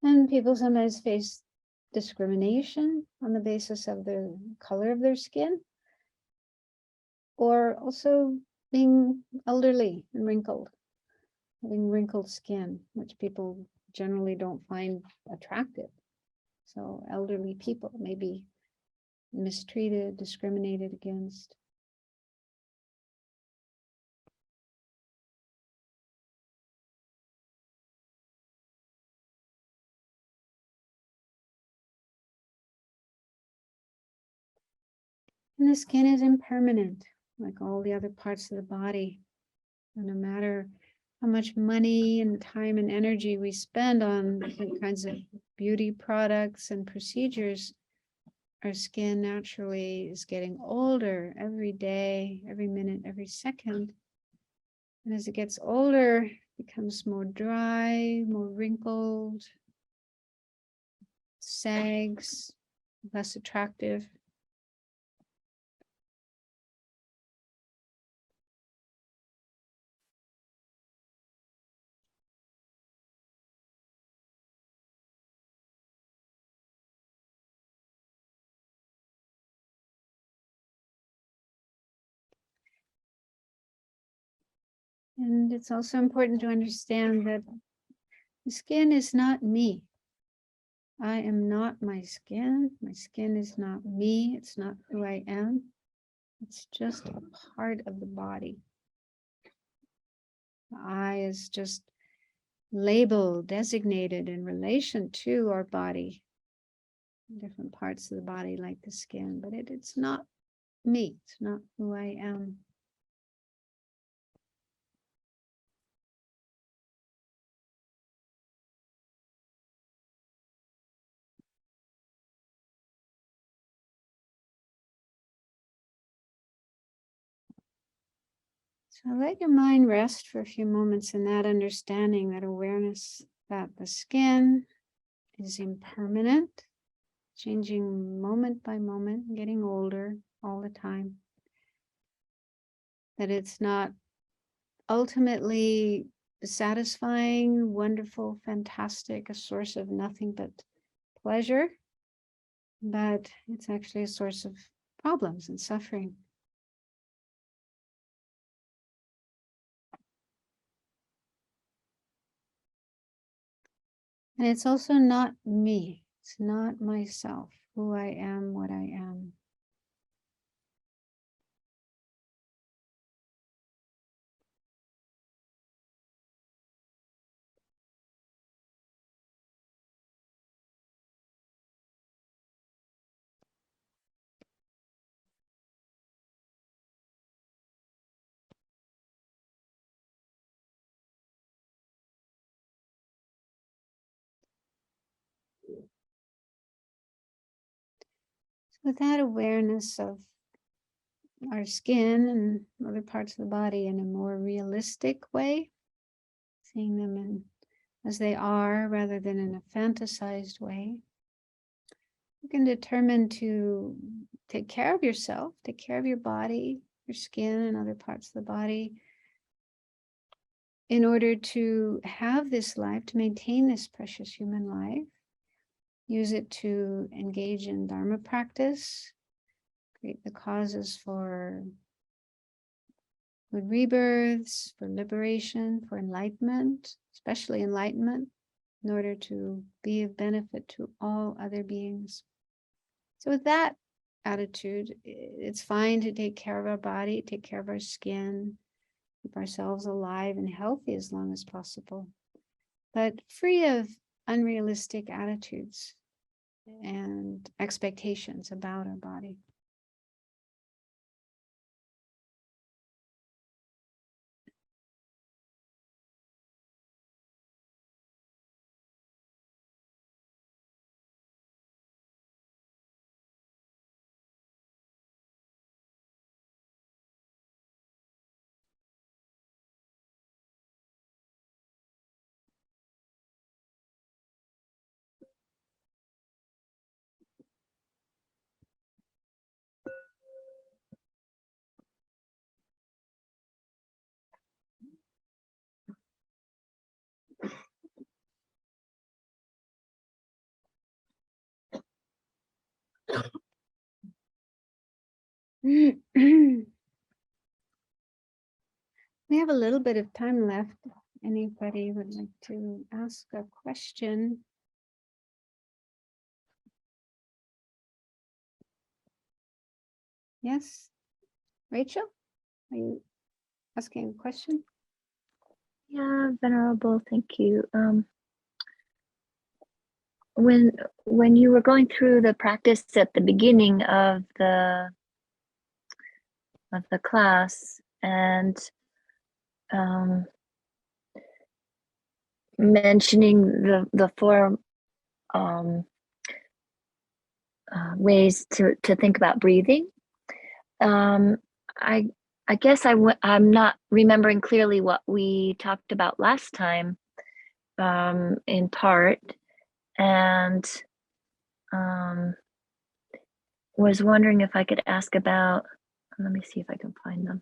And people sometimes face discrimination on the basis of the color of their skin, or also being elderly and wrinkled, having wrinkled skin, which people generally don't find attractive. So elderly people may be mistreated, discriminated against. And the skin is impermanent, like all the other parts of the body. And no matter how much money and time and energy we spend on different kinds of beauty products and procedures, our skin naturally is getting older every day, every minute, every second. And as it gets older, it becomes more dry, more wrinkled, sags, less attractive. And it's also important to understand that the skin is not me. I am not my skin. My skin is not me. It's not who I am. It's just a part of the body. The eye is just labeled, designated in relation to our body, different parts of the body like the skin, but it's not me. It's not who I am. So let your mind rest for a few moments in that understanding, that awareness that the skin is impermanent, changing moment by moment, getting older all the time. That it's not ultimately satisfying, wonderful, fantastic, a source of nothing but pleasure, but it's actually a source of problems and suffering. And it's also not me. It's not myself, who I am, what I am. With that awareness of our skin and other parts of the body in a more realistic way, seeing them as they are rather than in a fantasized way, you can determine to take care of yourself, take care of your body, your skin and other parts of the body in order to have this life, to maintain this precious human life. Use it to engage in Dharma practice, create the causes for good rebirths, for liberation, for enlightenment, especially enlightenment, in order to be of benefit to all other beings. So with that attitude, it's fine to take care of our body, take care of our skin, keep ourselves alive and healthy as long as possible, but free of unrealistic attitudes and expectations about our body. We have a little bit of time left. Anybody would like to ask a question? Yes, Rachel, are you asking a question? Yeah, Venerable, thank you. When you were going through the practice at the beginning of the class and mentioning the four ways to think about breathing, I guess I'm not remembering clearly what we talked about last time, in part, and was wondering if I could ask about, let me see if I can find them.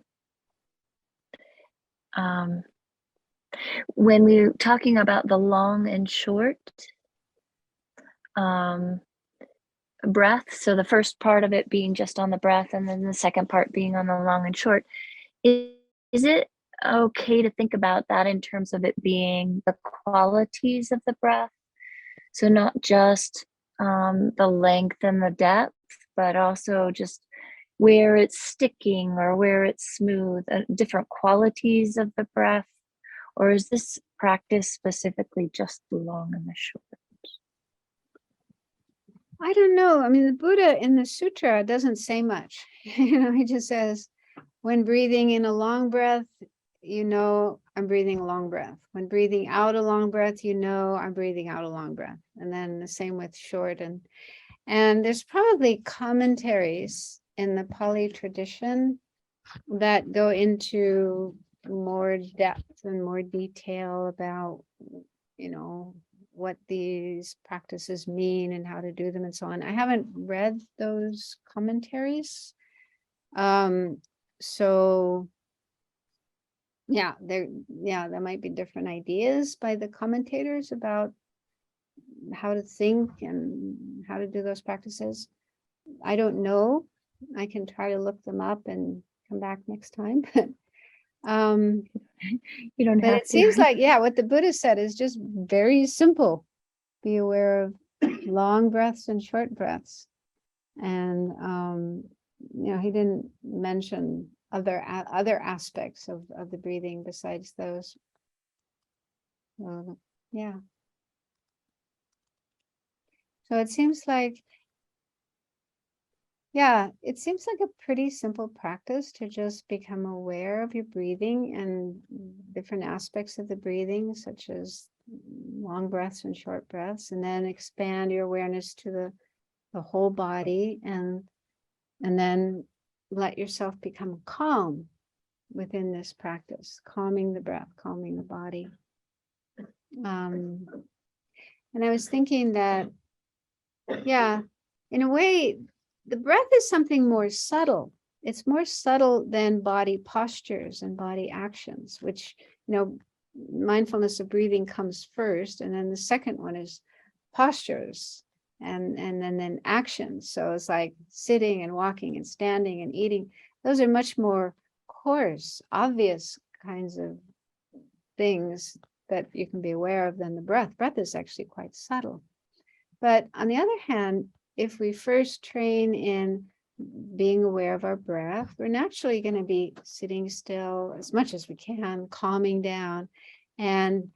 When we were talking about the long and short breath, so the first part of it being just on the breath and then the second part being on the long and short, is it okay to think about that in terms of it being the qualities of the breath? So not just the length and the depth, but also just where it's sticking or where it's smooth, different qualities of the breath? Or is this practice specifically just the long and the short? I don't know. I mean, the Buddha in the sutra doesn't say much. He just says, when breathing in a long breath, I'm breathing a long breath. When breathing out a long breath, I'm breathing out a long breath. And then the same with short. And there's probably commentaries in the Pali tradition that go into more depth and more detail about, what these practices mean and how to do them and so on. I haven't read those commentaries. So there might be different ideas by the commentators about how to think and how to do those practices. I don't know. I can try to look them up and come back next time. You don't But have it to. seems like, what the Buddha said is just very simple. Be aware of long breaths and short breaths. And, he didn't mention other aspects of the breathing besides those. Yeah. So it seems like, a pretty simple practice to just become aware of your breathing and different aspects of the breathing, such as long breaths and short breaths, and then expand your awareness to the whole body, and then let yourself become calm within this practice, calming the breath, calming the body. And I was thinking that, in a way, the breath is something more subtle. It's more subtle than body postures and body actions, which, mindfulness of breathing comes first. And then the second one is postures and then actions. So it's like sitting and walking and standing and eating. Those are much more coarse, obvious kinds of things that you can be aware of than the breath. Breath is actually quite subtle. But on the other hand, if we first train in being aware of our breath, we're naturally going to be sitting still as much as we can, calming down and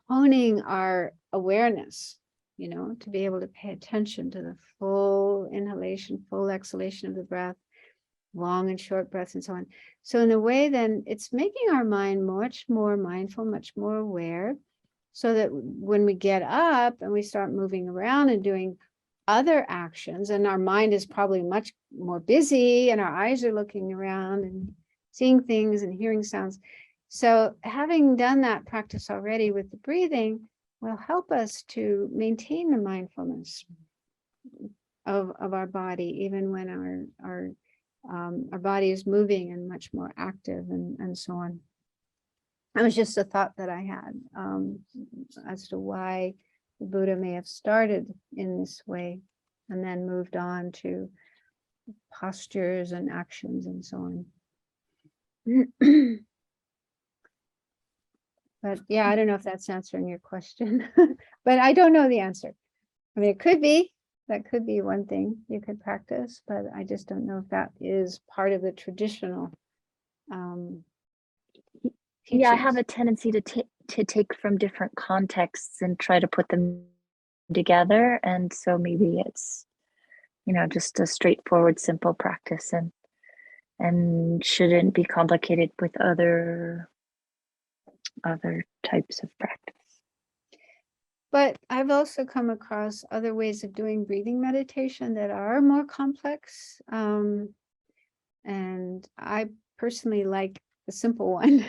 honing our awareness, to be able to pay attention to the full inhalation, full exhalation of the breath, long and short breaths and so on. So in a way, then it's making our mind much more mindful, much more aware, so that when we get up and we start moving around and doing other actions, and our mind is probably much more busy and our eyes are looking around and seeing things and hearing sounds. So having done that practice already with the breathing will help us to maintain the mindfulness of our body, even when our body is moving and much more active and so on. It was just a thought that I had as to why the Buddha may have started in this way and then moved on to postures and actions and so on. But yeah, I don't know if that's answering your question, but I don't know the answer. I mean, it could be, that could be one thing you could practice, but I just don't know if that is part of the traditional Yeah, I have teachings. a tendency to take from different contexts and try to put them together. And so maybe it's, just a straightforward, simple practice and shouldn't be complicated with other types of practice. But I've also come across other ways of doing breathing meditation that are more complex. And I personally like the simple one.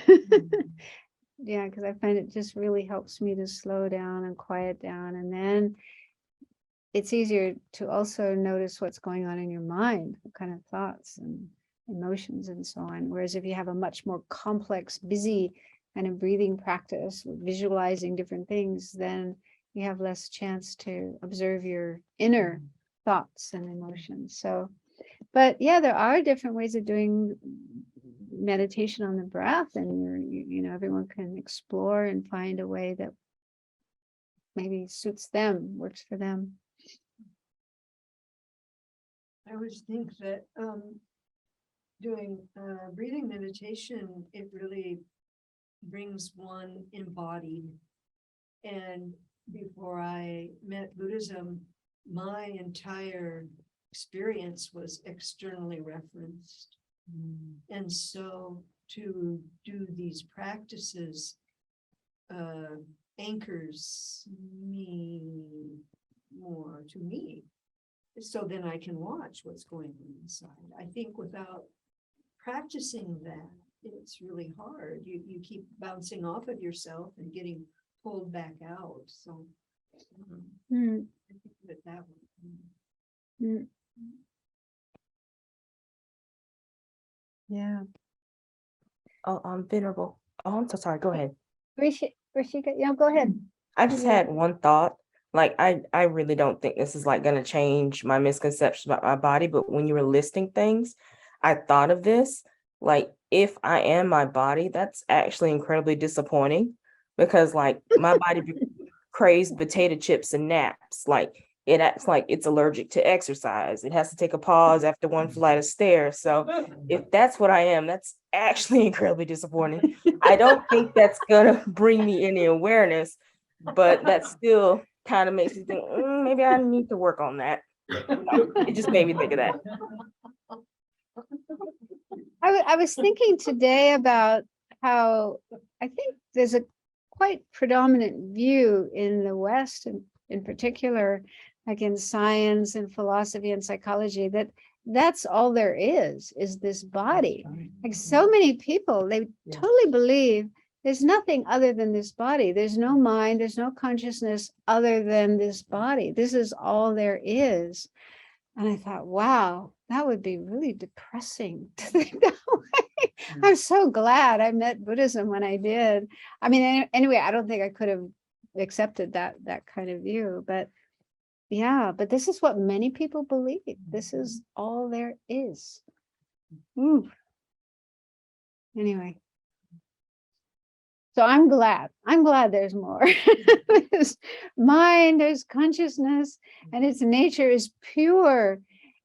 Yeah, because I find it just really helps me to slow down and quiet down. And then it's easier to also notice what's going on in your mind, what kind of thoughts and emotions and so on. Whereas if you have a much more complex, busy kind of breathing practice, visualizing different things, then you have less chance to observe your inner thoughts and emotions. So, but yeah, there are different ways of doing meditation on the breath, and everyone can explore and find a way that maybe suits them, works for them. I always think that doing breathing meditation, it really brings one embodied. And before I met Buddhism, my entire experience was externally referenced. And so to do these practices anchors me more to me. So then I can watch what's going on inside. I think without practicing that, it's really hard. You keep bouncing off of yourself and getting pulled back out. So I think that way. Yeah. Oh, Venerable. Oh, I'm so sorry. Go ahead. Rishika, yeah, go ahead. I just had one thought. Like, I really don't think this is like going to change my misconceptions about my body. But when you were listing things, I thought of this. Like, if I am my body, that's actually incredibly disappointing because, like, my body craves potato chips and naps. Like, it acts like it's allergic to exercise. It has to take a pause after one flight of stairs. So if that's what I am, that's actually incredibly disappointing. I don't think that's gonna bring me any awareness, but that still kind of makes me think, maybe I need to work on that. It just made me think of that. I was thinking today about how I think there's a quite predominant view in the West, and in particular, like in science and philosophy and psychology, that that's all there is this body. Like so many people, they totally believe there's nothing other than this body. There's no mind, there's no consciousness other than this body. This is all there is. And I thought, wow, that would be really depressing to think that way. I'm so glad I met Buddhism when I did. I mean, anyway, I don't think I could have accepted that kind of view, but yeah, but this is what many people believe. This is all there is. Ooh. Anyway. So I'm glad there's more. There's mind, there's consciousness, and its nature is pure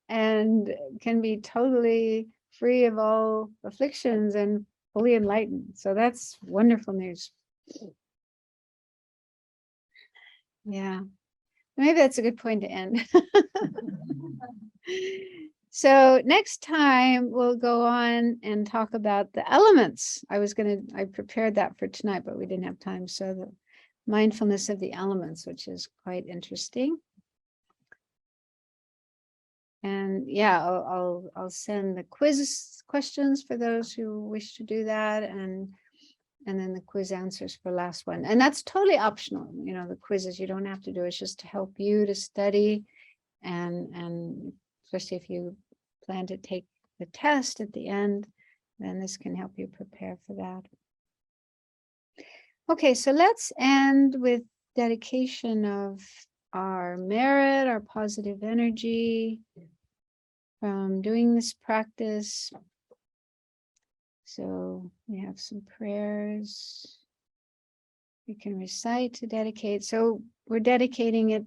and can be totally free of all afflictions and fully enlightened. So that's wonderful news. Yeah, maybe that's a good point to end. So next time we'll go on and talk about the elements. I prepared that for tonight, but we didn't have time. So the mindfulness of the elements, which is quite interesting. And yeah, I'll send the quiz questions for those who wish to do that, and then the quiz answers for last one. And that's totally optional. The quizzes you don't have to do. It's just to help you to study, and especially if you plan to take the test at the end, then this can help you prepare for that. Okay, so let's end with dedication of our merit, our positive energy. from doing this practice. So we have some prayers we can recite to dedicate. So we're dedicating it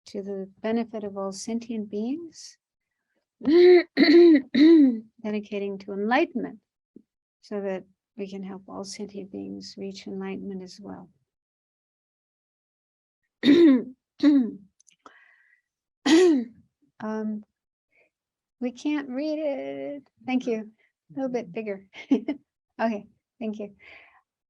to the benefit of all sentient beings, dedicating to enlightenment, so that we can help all sentient beings reach enlightenment as well. We can't read it. Thank you. A little bit bigger. Okay, thank you.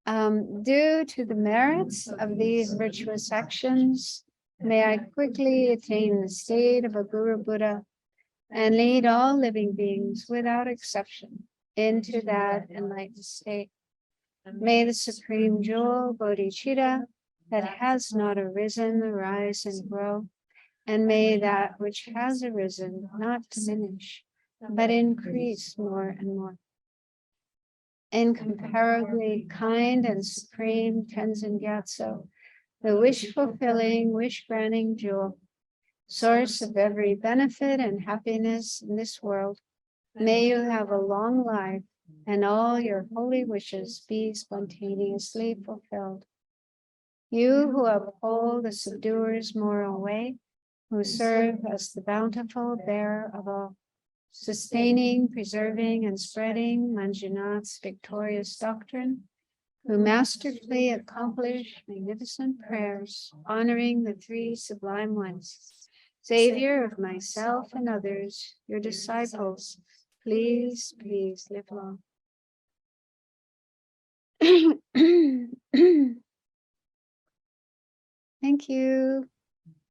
Due to the merits of these virtuous actions, may I quickly attain the state of a Guru Buddha and lead all living beings without exception into that enlightened state. May the supreme jewel bodhicitta that has not arisen arise and grow, and may that which has arisen not diminish, but increase more and more. Incomparably kind and supreme Tenzin Gyatso, the wish-fulfilling, wish-granting jewel, source of every benefit and happiness in this world, may you have a long life and all your holy wishes be spontaneously fulfilled. You who uphold the subduer's moral way, who serve as the bountiful bearer of all, sustaining, preserving, and spreading Manjunath's victorious doctrine, who masterfully accomplish magnificent prayers, honoring the three sublime ones, Savior of myself and others, your disciples, please, please live long. Thank you.